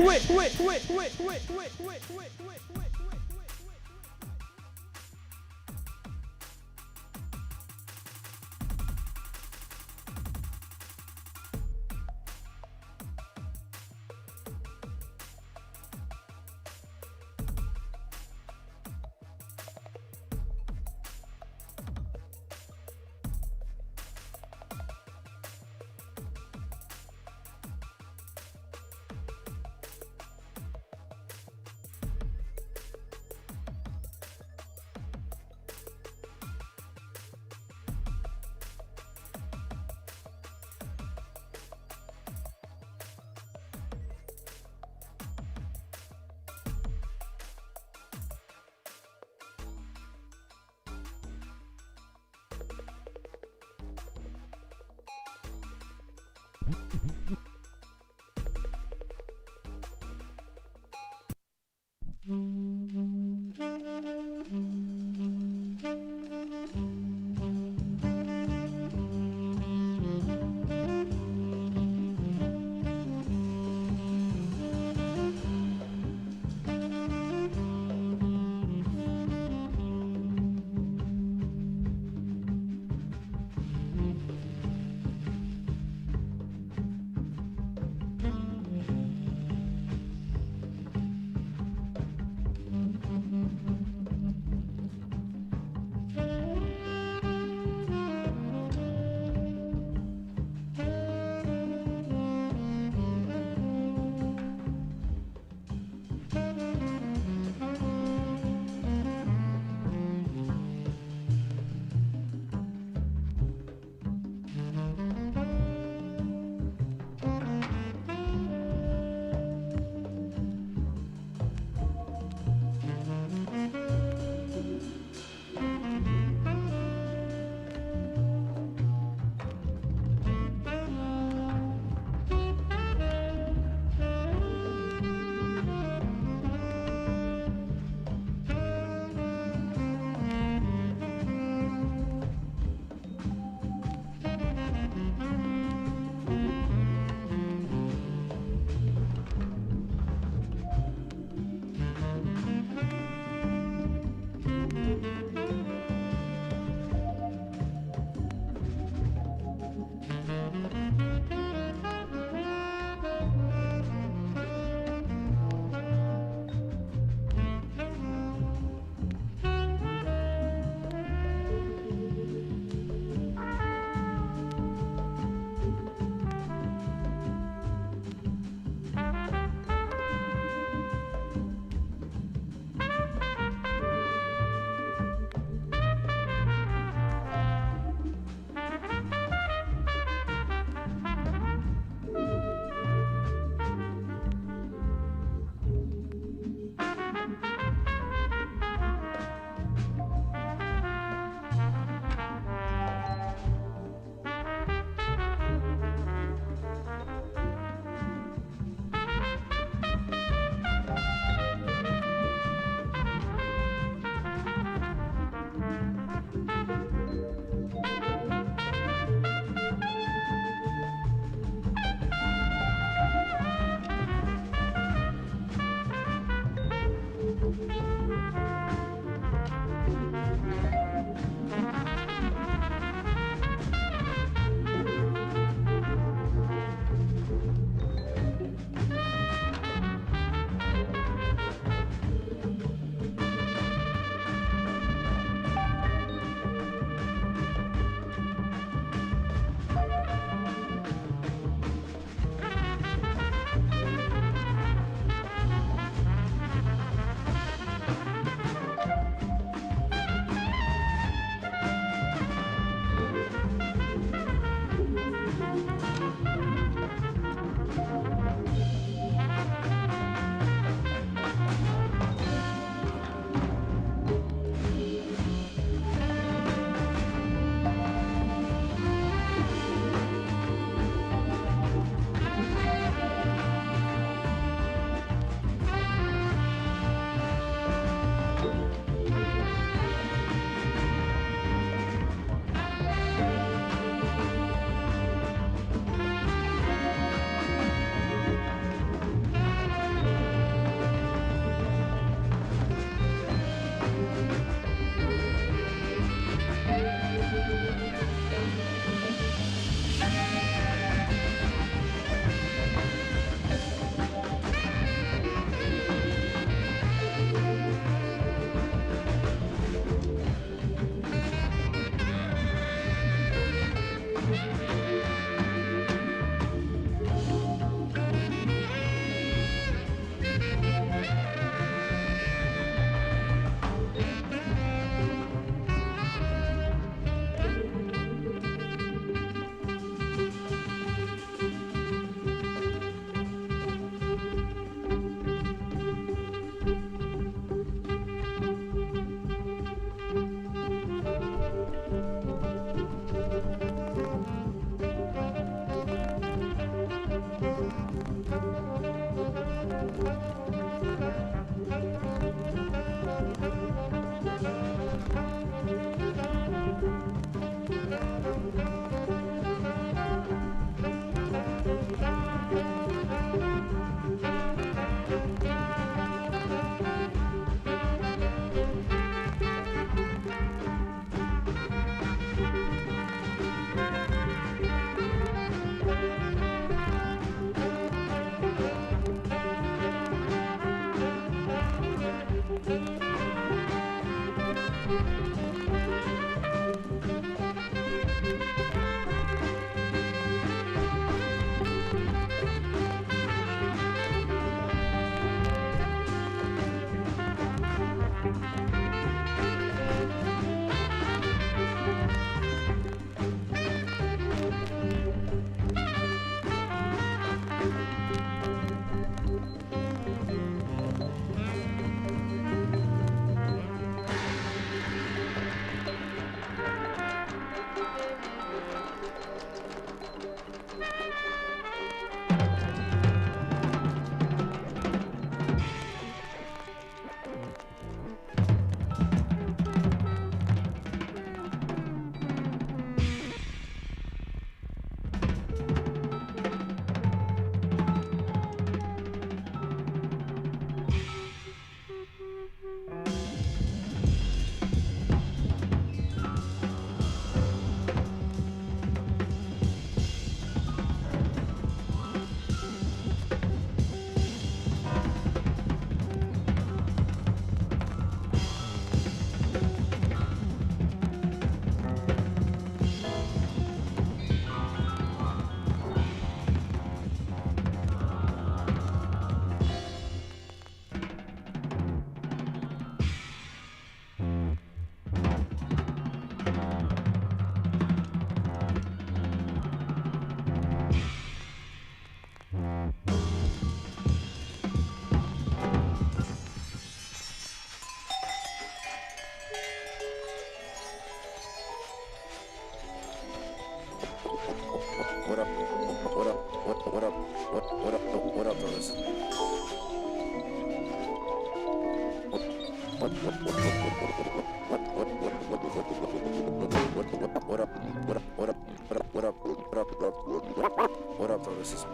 What up, though? This is.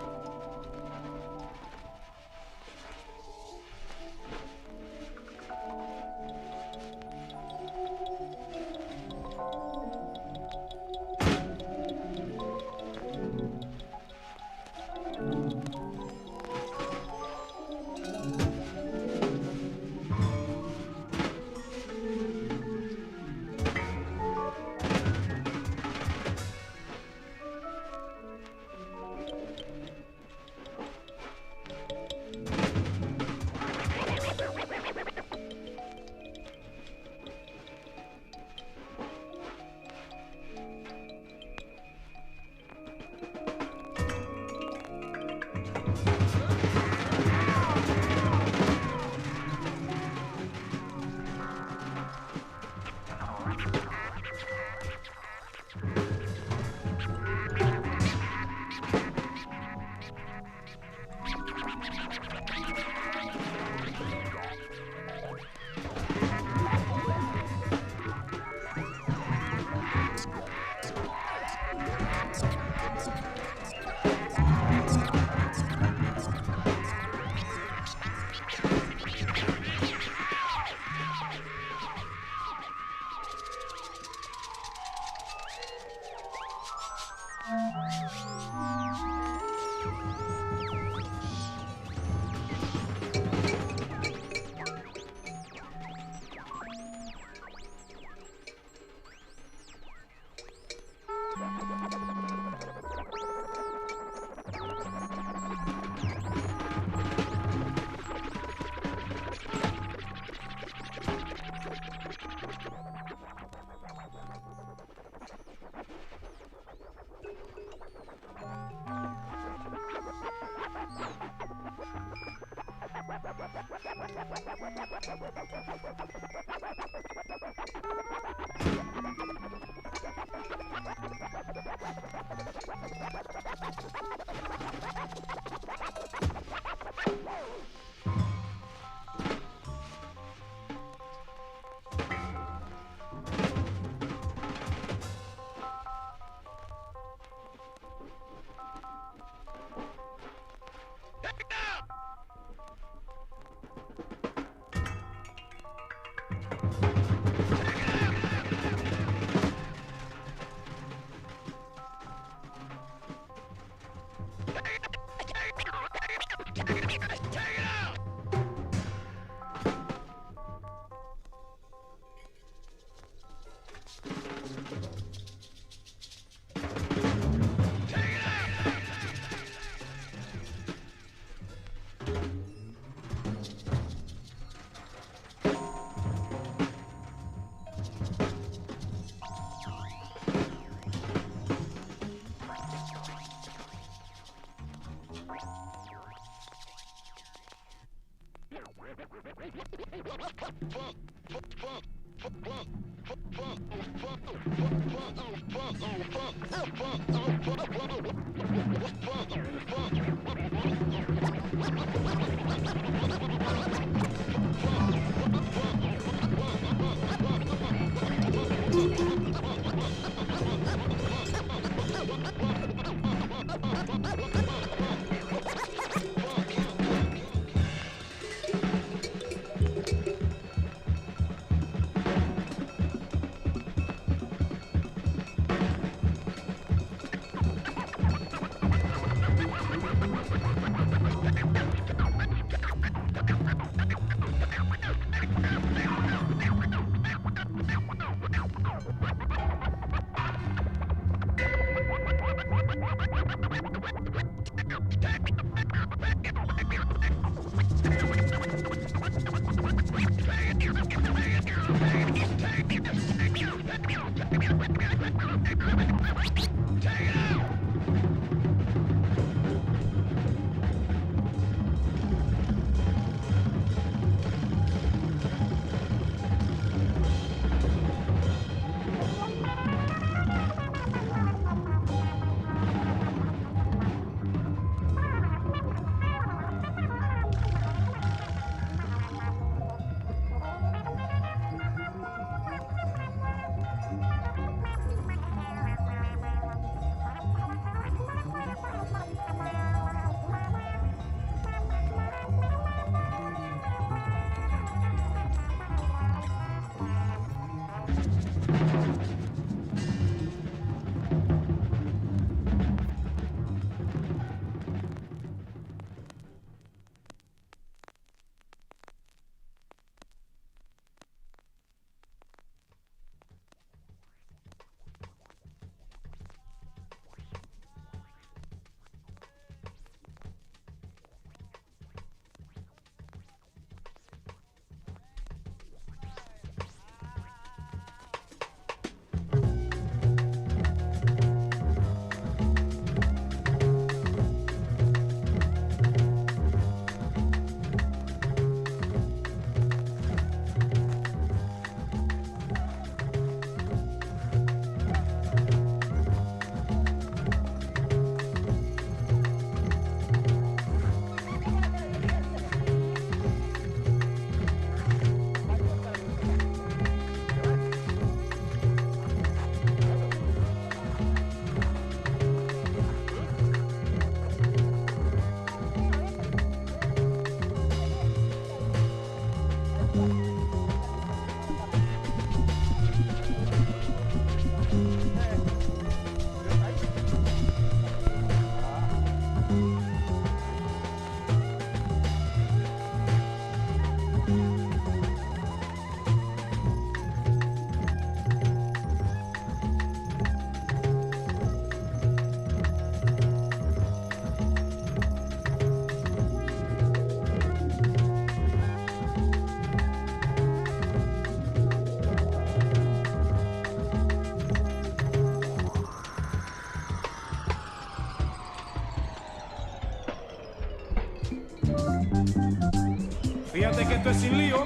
que esto es sin lío.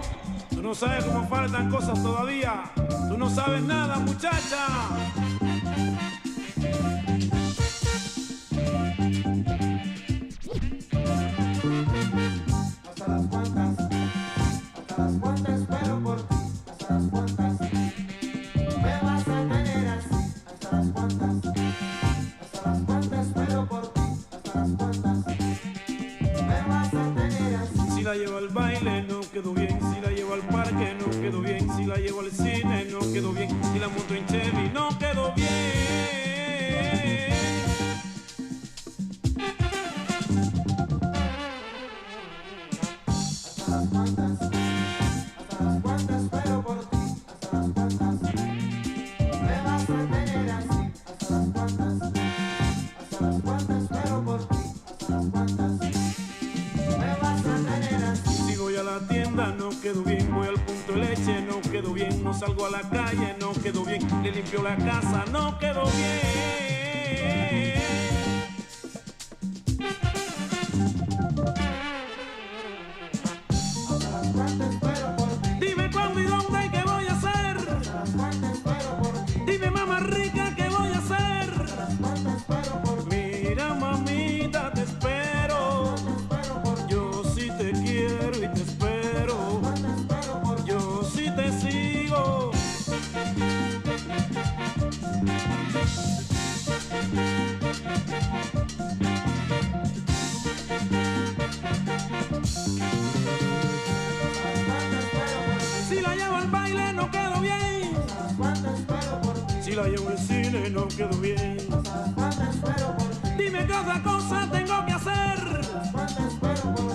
Tú no sabes cómo faltan cosas todavía. Tú no sabes nada, muchacha. Hasta las cuantas espero por ti, hasta las cuantas me vas a tener así, hasta las cuantas espero por ti, hasta las cuantas me vas a tener así. Si la llevo al baile no quedó bien, si la llevo al parque no quedó bien, si la llevo al cine no quedó bien, si la monto en Chevy no quedó bien. Hasta las cuantas espero por ti, hasta las cuantas me vas a tener así, hasta las cuantas espero por ti, hasta las cuantas me vas a tener así. Si voy a la tienda no quedó bien, voy al punto de leche no quedó bien, no salgo a la calle no quedó bien, le limpio la casa no quedó bien. Dime cuándo y dónde y qué voy a hacer. Dime mamá rica qué voy a hacer. Mira mamita te espero. Yo sí te quiero y te espero. Yo sí te sigo. Si la llevo al baile no quedó bien, si la llevo al cine no quedó bien, dime qué otra cosa tengo que hacer.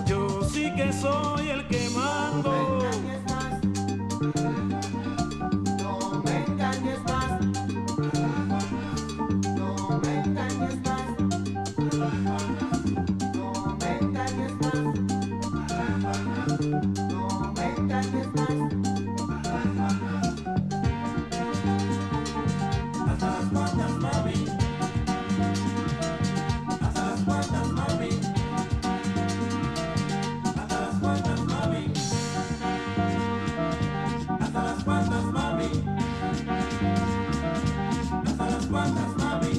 Yo sí que soy el que mando. No me engañes más, no me engañes más, no me engañes más, no me engañes más. Hasta las cuantas, mami. Hasta las cuantas, mami. Hasta las cuantas, mami. Hasta las cuantas, mami. Hasta las cuantas, mami.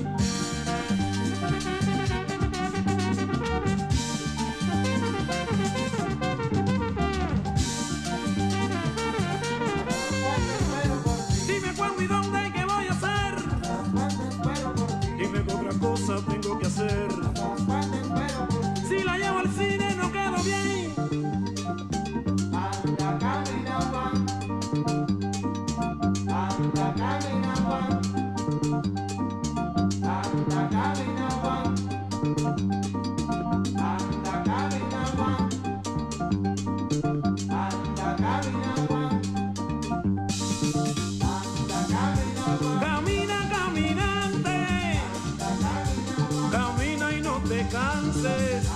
Dime cuándo y dónde y qué voy a hacer. Dime qué otra cosa tengo que hacer. Si la llevo al cine no quedó bien. Anda, camina, Juan. Anda, camina, Juan. Anda, camina, Juan. Anda, camina, Juan. Anda, camina, Juan. Anda, camina, Juan. Camina, caminante. Camina y no te canses.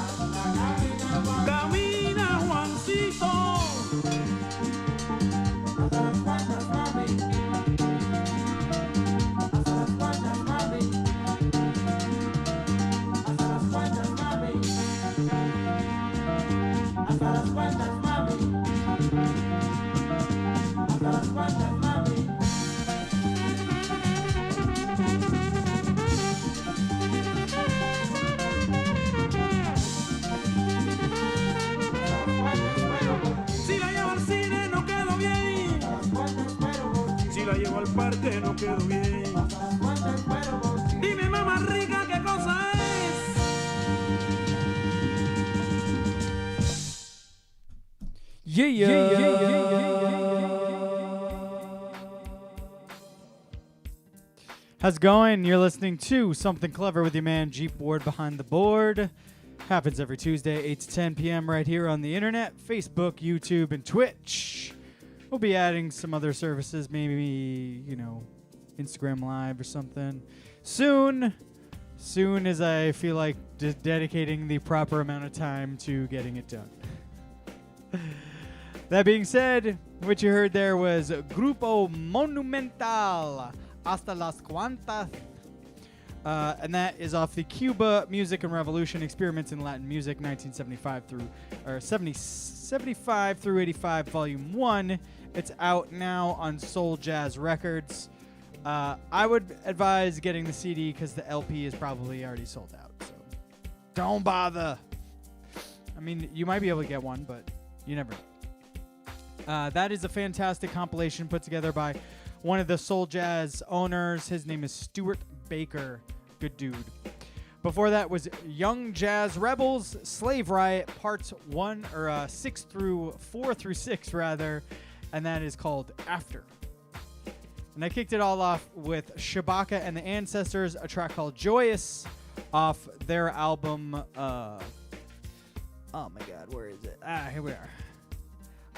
Camina, Juancito. Hasta las cuantas, mami. Hasta las cuantas, mami. Hasta las cuantas, mami. Hasta las cuantas, mami. Hasta las cuantas, mami. Si la llevo al cine no quedó bien. Si la llevo al parque no quedó bien. Dime mamá rica qué cosa es. How's it going? You're listening to Something Clever with your man Jeep Ward behind the board. Happens every Tuesday, 8 to 10 p.m. right here on the internet, Facebook, YouTube, and Twitch. We'll be adding some other services, maybe, Instagram Live or something. Soon as I feel like dedicating the proper amount of time to getting it done. That being said, what you heard there was Grupo Monumental, Hasta las Cuantas. And that is off the Cuba Music and Revolution Experiments in Latin Music, 75 through 85, Volume 1. It's out now on Soul Jazz Records. I would advise getting the CD because the LP is probably already sold out. So don't bother. I mean, you might be able to get one, but you never know. That is a fantastic compilation put together by one of the Soul Jazz owners. His name is Stuart Baker. Good dude. Before that was Young Jazz Rebels, Slave Riot, parts 4 through 6 rather, and that is called After. And I kicked it all off with Shabaka and the Ancestors, a track called Joyous, off their album, oh my god, where is it? Here we are.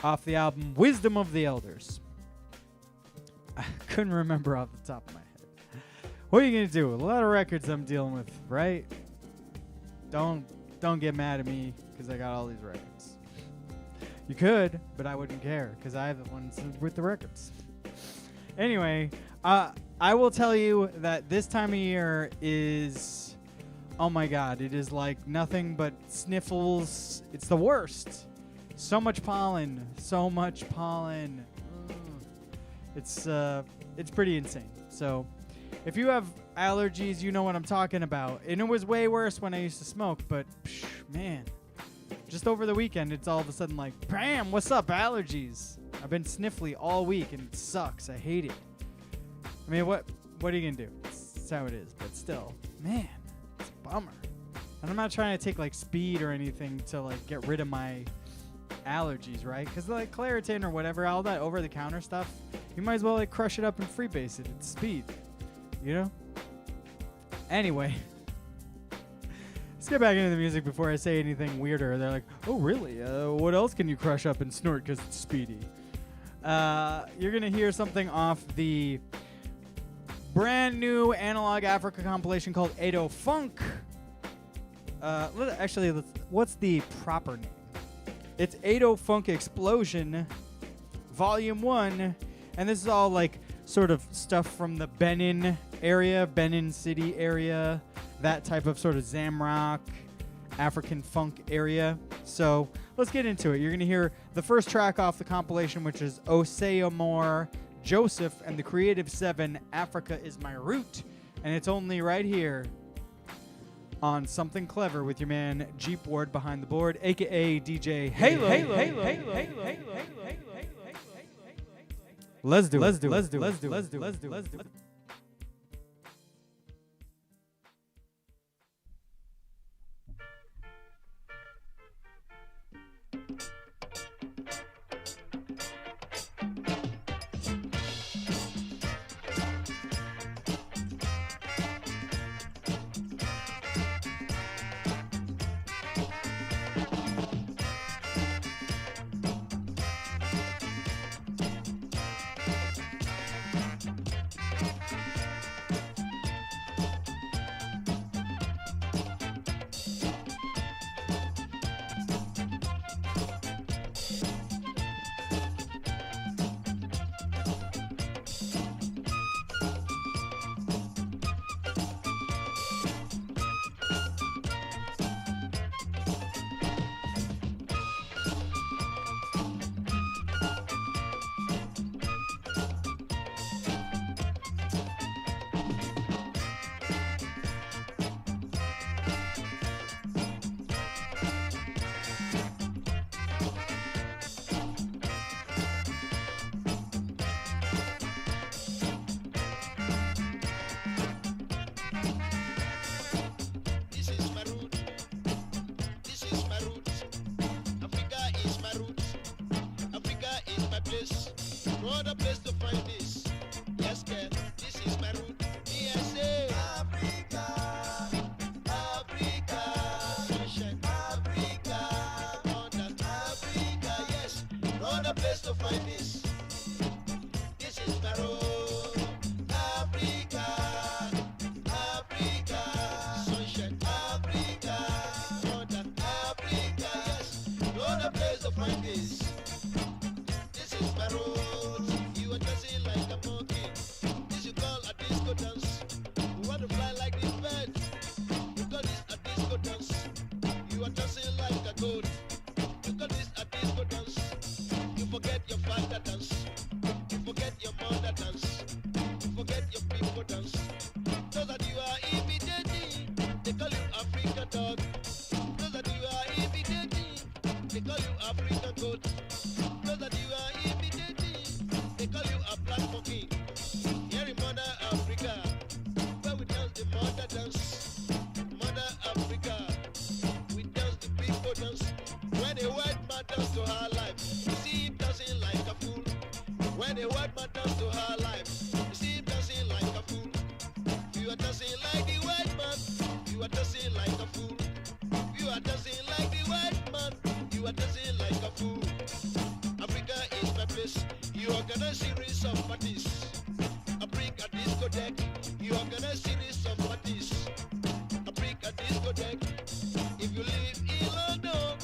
Off the album Wisdom of the Elders. I couldn't remember off the top of my head. What are you gonna do? A lot of records I'm dealing with, right? Don't get mad at me because I got all these records. You could, but I wouldn't care because I have the ones with the records. Anyway, I will tell you that this time of year is, oh my god, it is like nothing but sniffles. It's the worst. So much pollen. So much pollen. It's pretty insane. So if you have allergies, you know what I'm talking about. And it was way worse when I used to smoke, but man, just over the weekend, it's all of a sudden like, bam, what's up, allergies? I've been sniffly all week and it sucks. I hate it. I mean, what are you gonna do? That's how it is. But still, man, it's a bummer. And I'm not trying to take like speed or anything to like get rid of my allergies, right? Because like Claritin or whatever, all that over-the-counter stuff, you might as well like crush it up and freebase it. It's speed, you know? Anyway, let's get back into the music before I say anything weirder. They're like, oh really? What else can you crush up and snort because it's speedy? You're gonna hear something off the brand new Analog Africa compilation called Edo Funk. What's the proper name? It's Edo Funk Explosion, Volume 1, and this is all like sort of stuff from the Benin area, Benin City area, that type of sort of Zamrock, African funk area. So let's get into it. You're going to hear the first track off the compilation, which is Oseamore, Joseph, and the Creative 7, Africa is My Root, and it's only right here on Something Clever with your man Jeep Ward behind the board, aka DJ Halo. Let's do it. mother dance. Forget your people dance. Those that you are imitating, they call you African dog. Those that you are imitating, they call you African goat. Those that you are imitating, they call you a black monkey. Here in Mother Africa, where we dance the mother dance. Mother Africa, we dance the people dance. When a white man dance to her life, you see him dancing like a fool. When a white man dance to her life, you see him dancing like a fool. You are dancing like the white man, you are dancing like a fool. You are dancing like the white man, you are dancing like a fool. Africa is my place, you organize series of parties. I bring a discotheque, you organize series of parties. I bring a discotheque. If you live in London,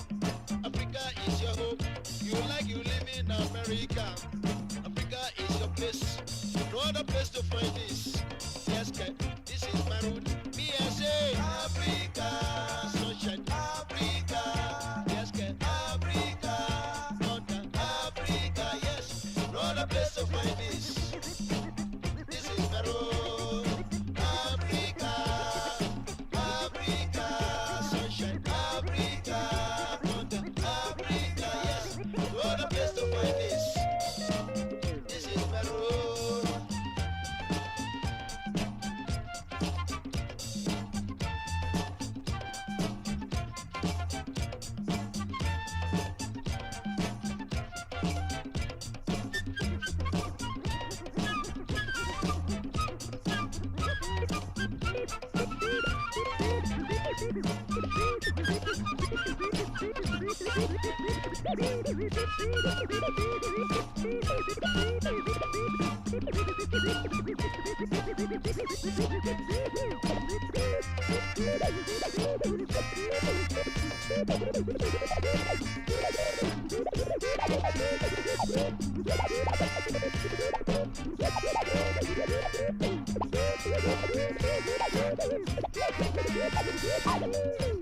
Africa is your home. You like you live in America, Africa is your place. No other place to find this. Yes, okay. This is my root. Me I say Africa, sunshine, Africa. Yes, okay. Africa, mountain, Africa. Yes, no other place to find this. This is my road. Africa, Africa, sunshine, Africa, mountain, Africa. Yes, no other place to find this. This is my road.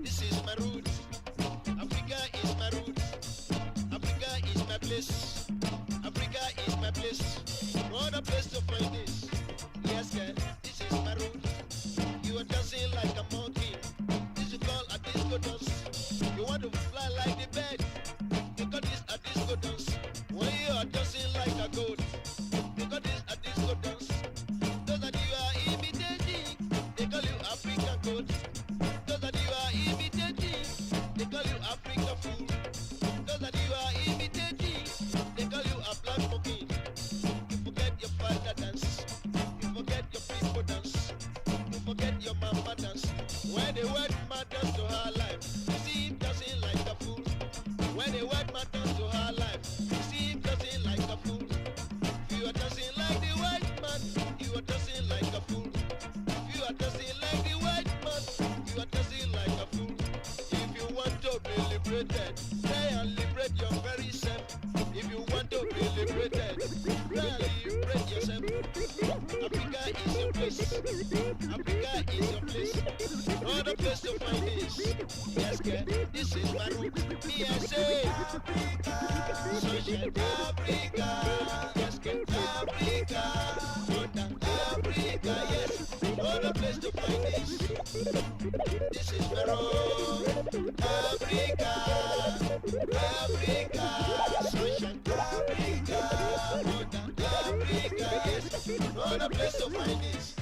This is my root. Africa is my root. Africa is my place. Africa is my place. No other place to find this. Yes, girl, this is my root. You are dancing like a monkey. This is called a disco dance. You want to fly like the bird. You got this a disco dance. When you are dancing like a goat. You got this a disco dance. Those that you are imitating, they call you African goat. Those that you are imitating, they call you African fool. Those that you are imitating, they call you a black monkey. You forget your father dance. You forget your people dance. You forget your mama dance. When the white man dance to her life, you see him dancing like a fool. When the white man dance to her life, you see him dancing like a fool. If you are dancing like the white man, you are dancing like a fool. If you are dancing like the white man, you are dancing like a fool. If you want to be liberated, try and liberate your very self. If you want to be liberated, try and liberate yourself. Africa is your place. Africa is your place. No other place to find this. Yes, girl, this is my root. Me I say Africa, sunshine, Africa. Yes, girl, Africa, mountain, Africa. Yes, no other place to find this. This is my road. Africa, Africa, sunshine, Africa, mountain, Africa. Yes, no other place to find this.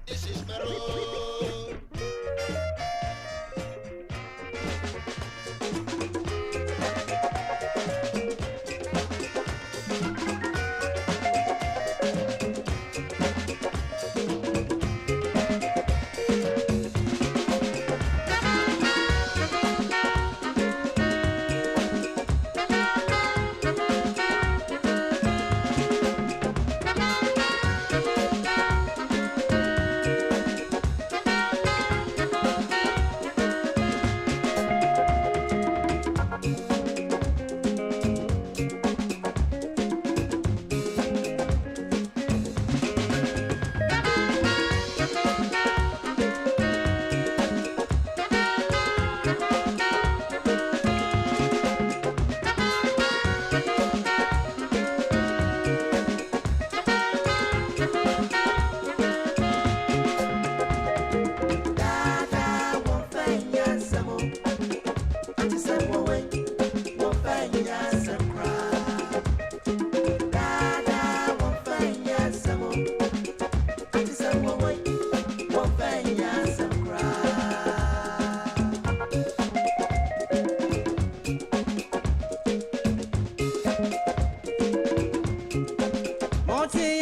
This is my road.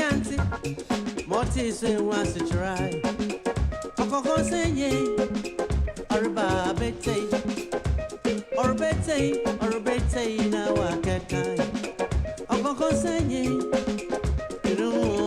Yanti, Morty say wants to try. Okoko say ye, Oriba bete, Orbete, now I can't kind. Okoko say ye, you know.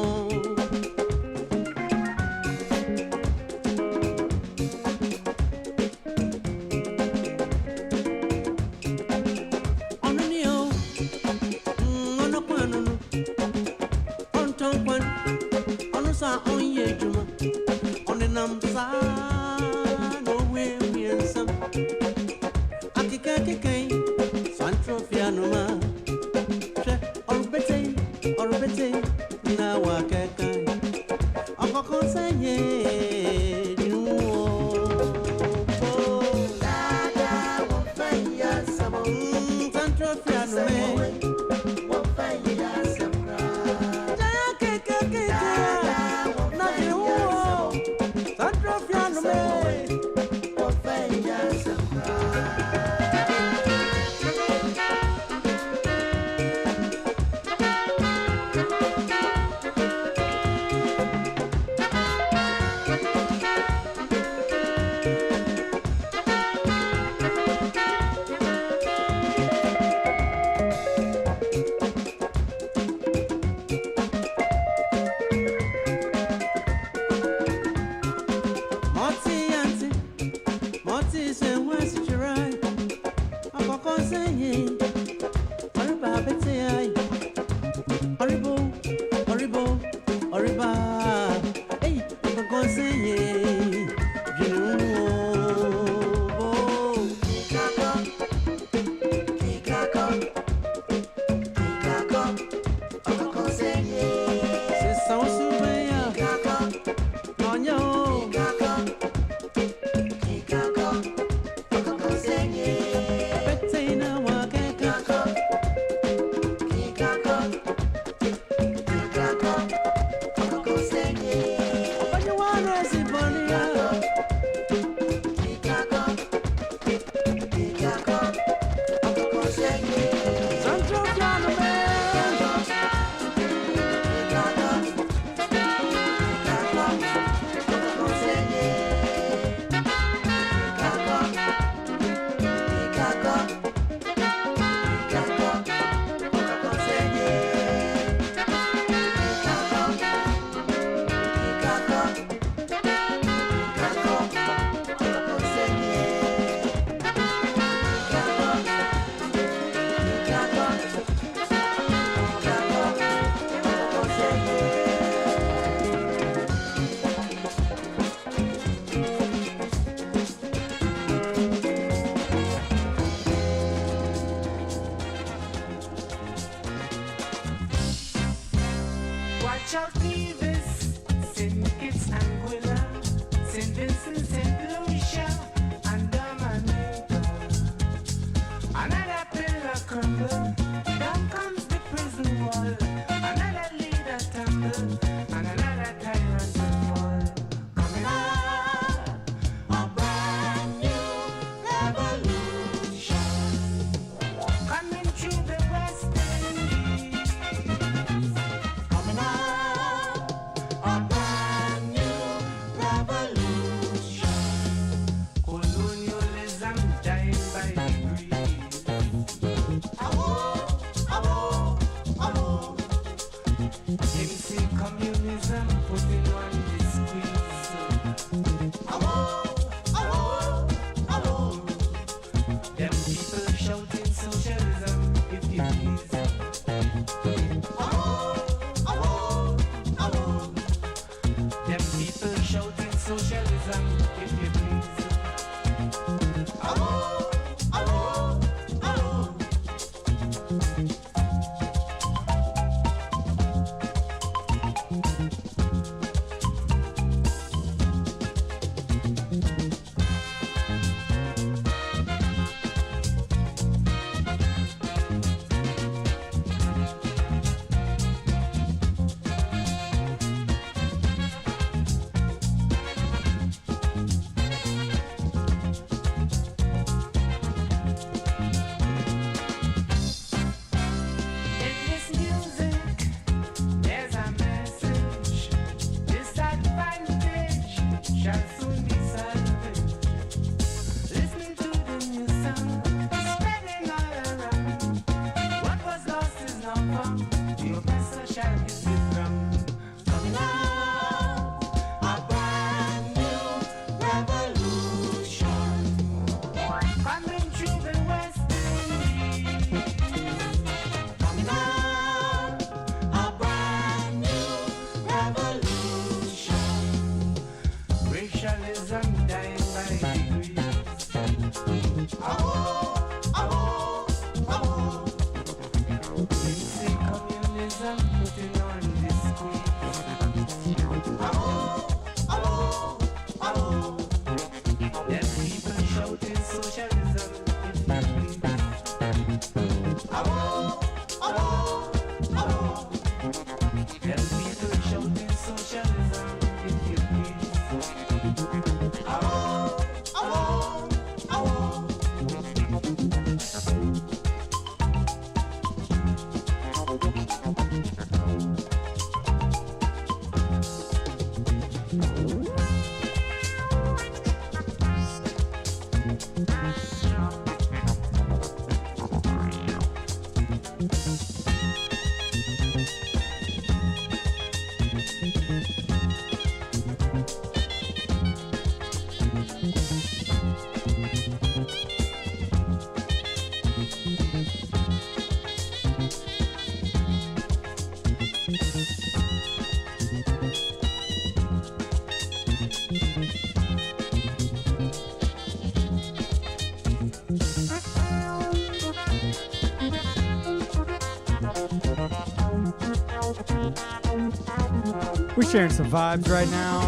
We're sharing some vibes right now.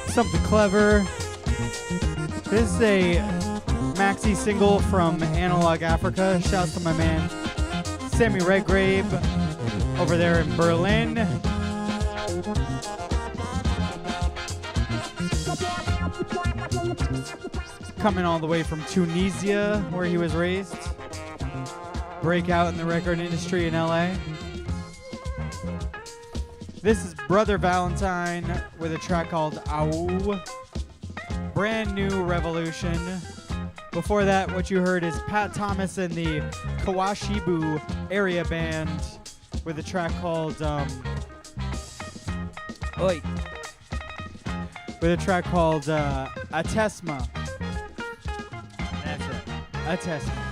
Something clever. This is a maxi single from Analog Africa. Shouts to my man Sammy Redgrave over there in Berlin. Coming all the way from Tunisia, where he was raised. Breakout in the record industry in LA. This is Brother Valentine with a track called Aou. Brand New Revolution. Before that, what you heard is Pat Thomas and the Kawashibu Area Band with a track called Oi. With a track called Atesma. That's it. Atesma.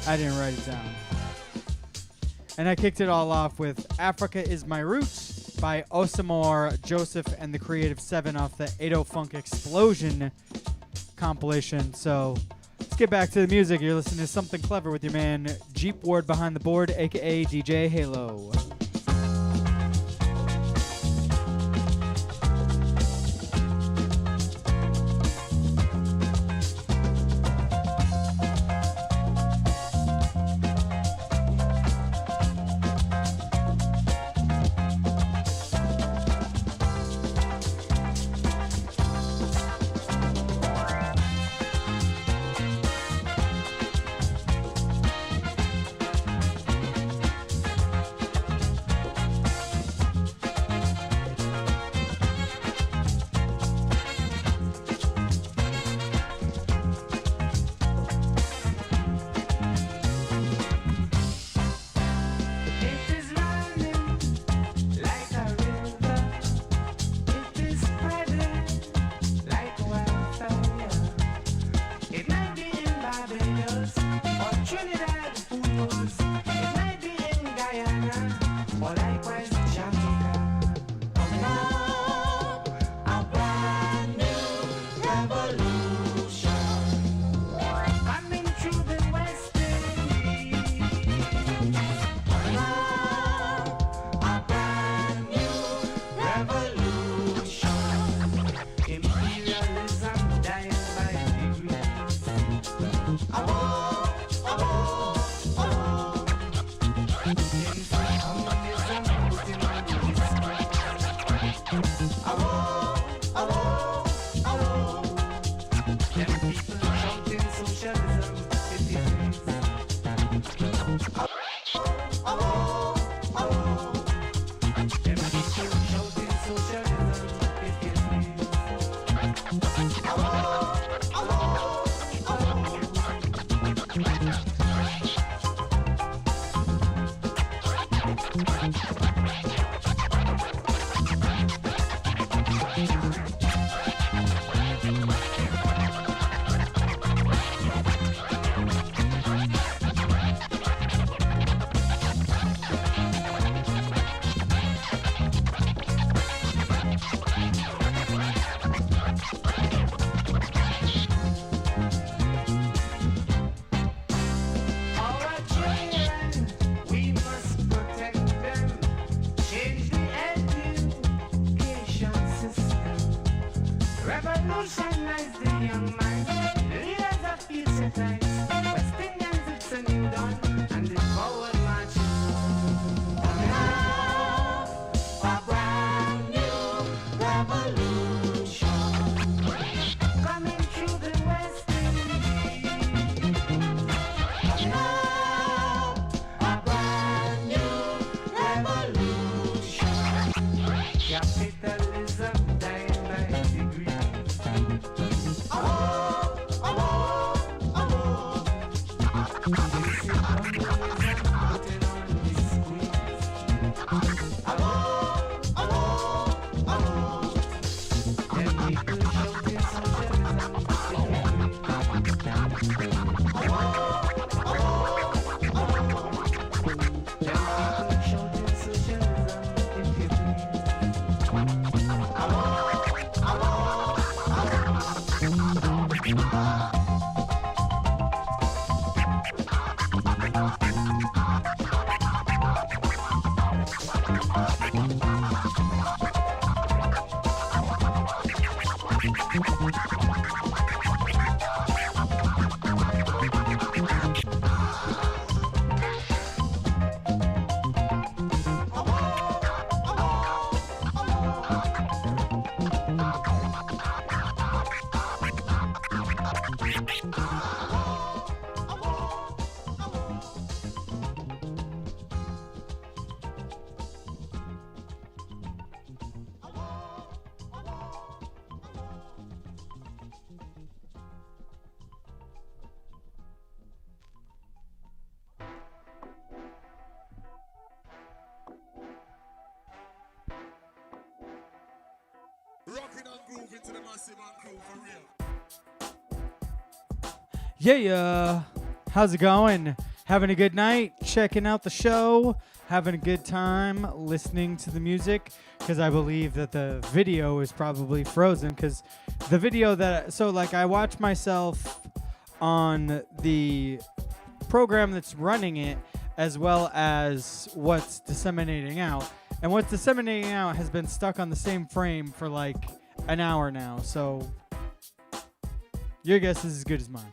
I didn't write it down. And I kicked it all off with Africa Is My Roots by Osamor Joseph and the Creative 7 off the 80 Funk Explosion compilation. So let's get back to the music. You're listening to Something Clever with your man Jeep Ward behind the board, aka DJ Halo. Yeah, how's it going? Having a good night, checking out the show, having a good time listening to the music, because I believe that the video is probably frozen, because the video that, so like I watch myself on the program that's running it, as well as what's disseminating out, and what's disseminating out has been stuck on the same frame for like an hour now, so your guess is as good as mine.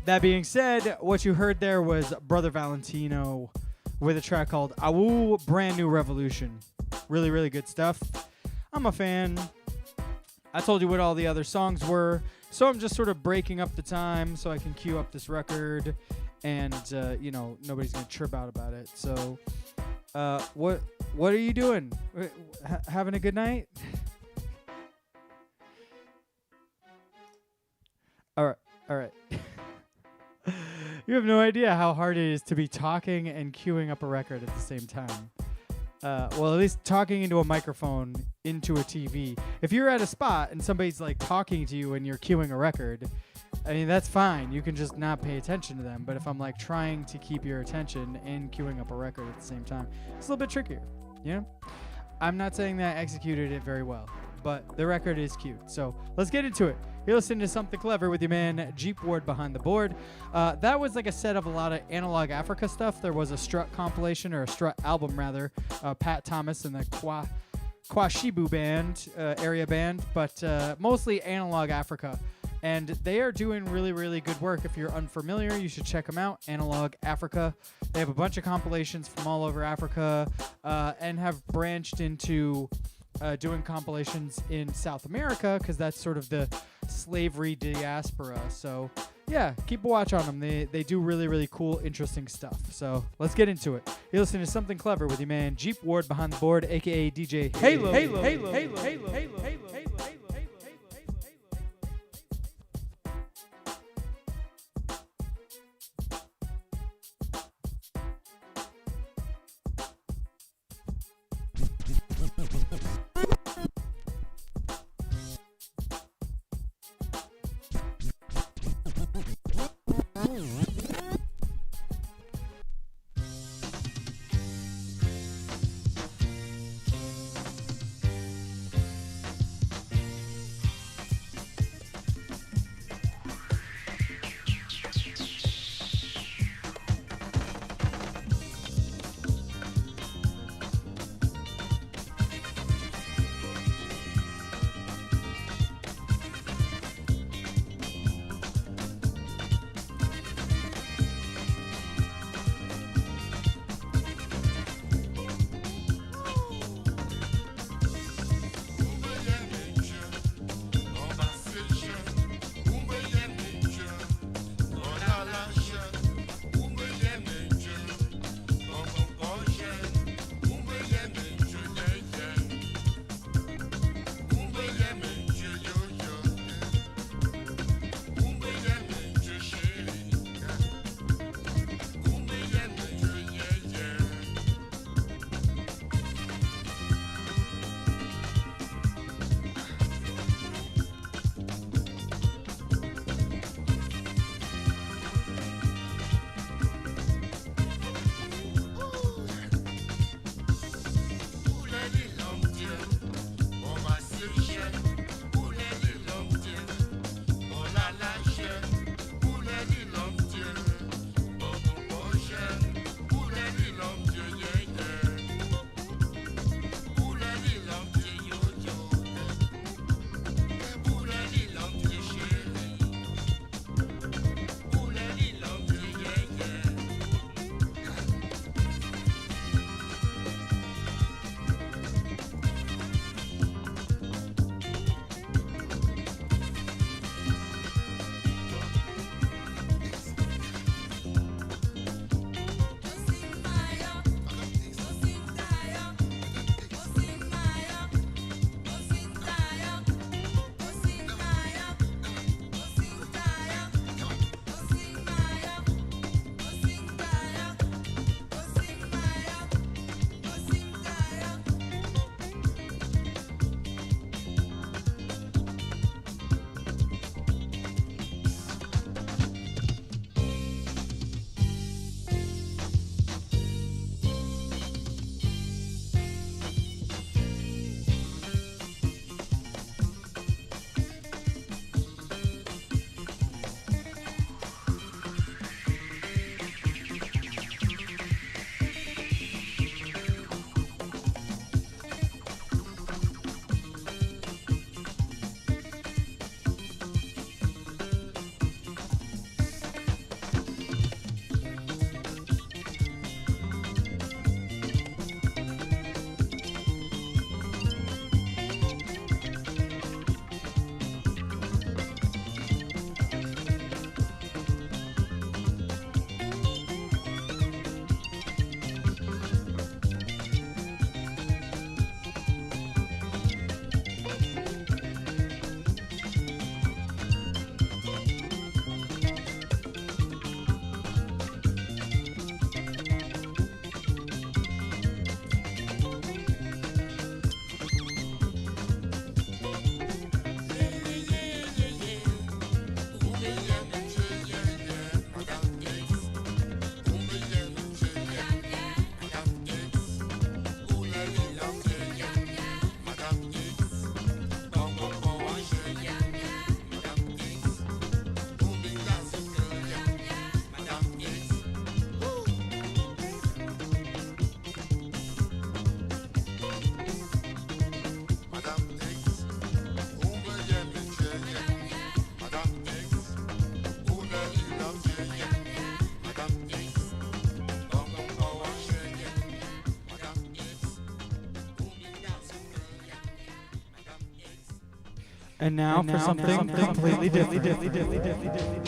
That being said, what you heard there was Brother Valentino with a track called Awu Brand New Revolution. Really, really good stuff. I'm a fan. I told you what all the other songs were, so I'm just sort of breaking up the time so I can queue up this record, and, you know, nobody's going to trip out about it. So, what are you doing? Having a good night? All right. You have no idea how hard it is to be talking and queuing up a record at the same time. Well, at least talking into a microphone, into a TV. If you're at a spot and somebody's like talking to you and you're queuing a record, I mean, that's fine. You can just not pay attention to them. But if I'm like trying to keep your attention and queuing up a record at the same time, it's a little bit trickier, you know? I'm not saying that I executed it very well, but the record is cute. So let's get into it. You're listening to Something Clever with your man, Jeep Ward behind the board. That was like a set of a lot of Analog Africa stuff. There was a Strut compilation, or a Strut album rather, Pat Thomas and the Kwashibu band, area band, but mostly Analog Africa. And they are doing really, really good work. If you're unfamiliar, you should check them out, Analog Africa. They have a bunch of compilations from all over Africa, and have branched into doing compilations in South America, because that's sort of the slavery diaspora. So yeah, keep a watch on them. They do really, really cool, interesting stuff. So let's get into it. You're listening to Something Clever with your man Jeep Ward behind the board, aka DJ Halo. And now for something completely different.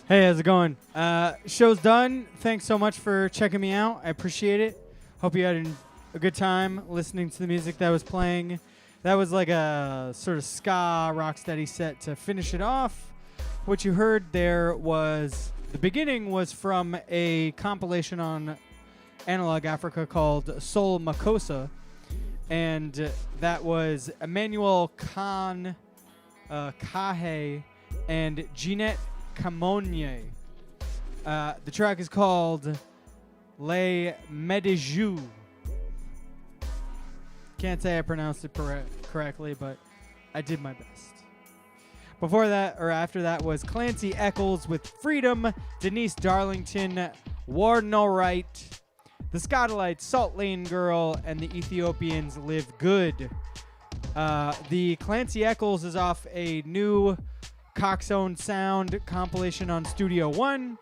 Hey, how's it going? Show's done. Thanks so much for checking me out. I appreciate it. Hope you had a good time listening to the music that was playing. That was like a sort of ska rocksteady set to finish it off. What you heard there was, the beginning was from a compilation on Analog Africa called Soul Makossa. And that was Emmanuel Khan Kahe and Jeanette Camonnier. The track is called Les Medijou. Can't say I pronounced it correctly, but I did my best. Before that, or after that, was Clancy Eccles with Freedom, Denise Darlington, War No Right, the Scotalites, Salt Lane Girl, and the Ethiopians Live Good. The Clancy Eccles is off a new Coxzone Sound compilation on Studio One.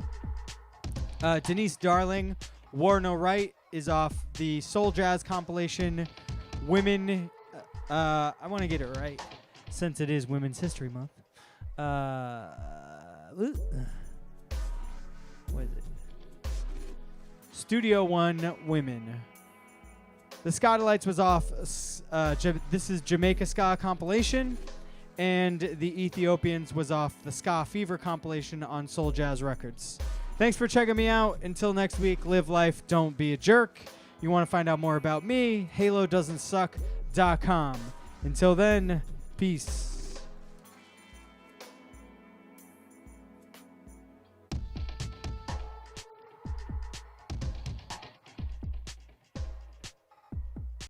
Denise Darling, War No Right, is off the Soul Jazz compilation Women. I want to get it right since it is Women's History Month. What is it? Studio One Women. The Scotalites was off. This is Jamaica Ska compilation. And the Ethiopians was off the Ska Fever compilation on Soul Jazz Records. Thanks for checking me out. Until next week, live life, don't be a jerk. You want to find out more about me? HaloDoesn'tSuck.com. Until then, peace.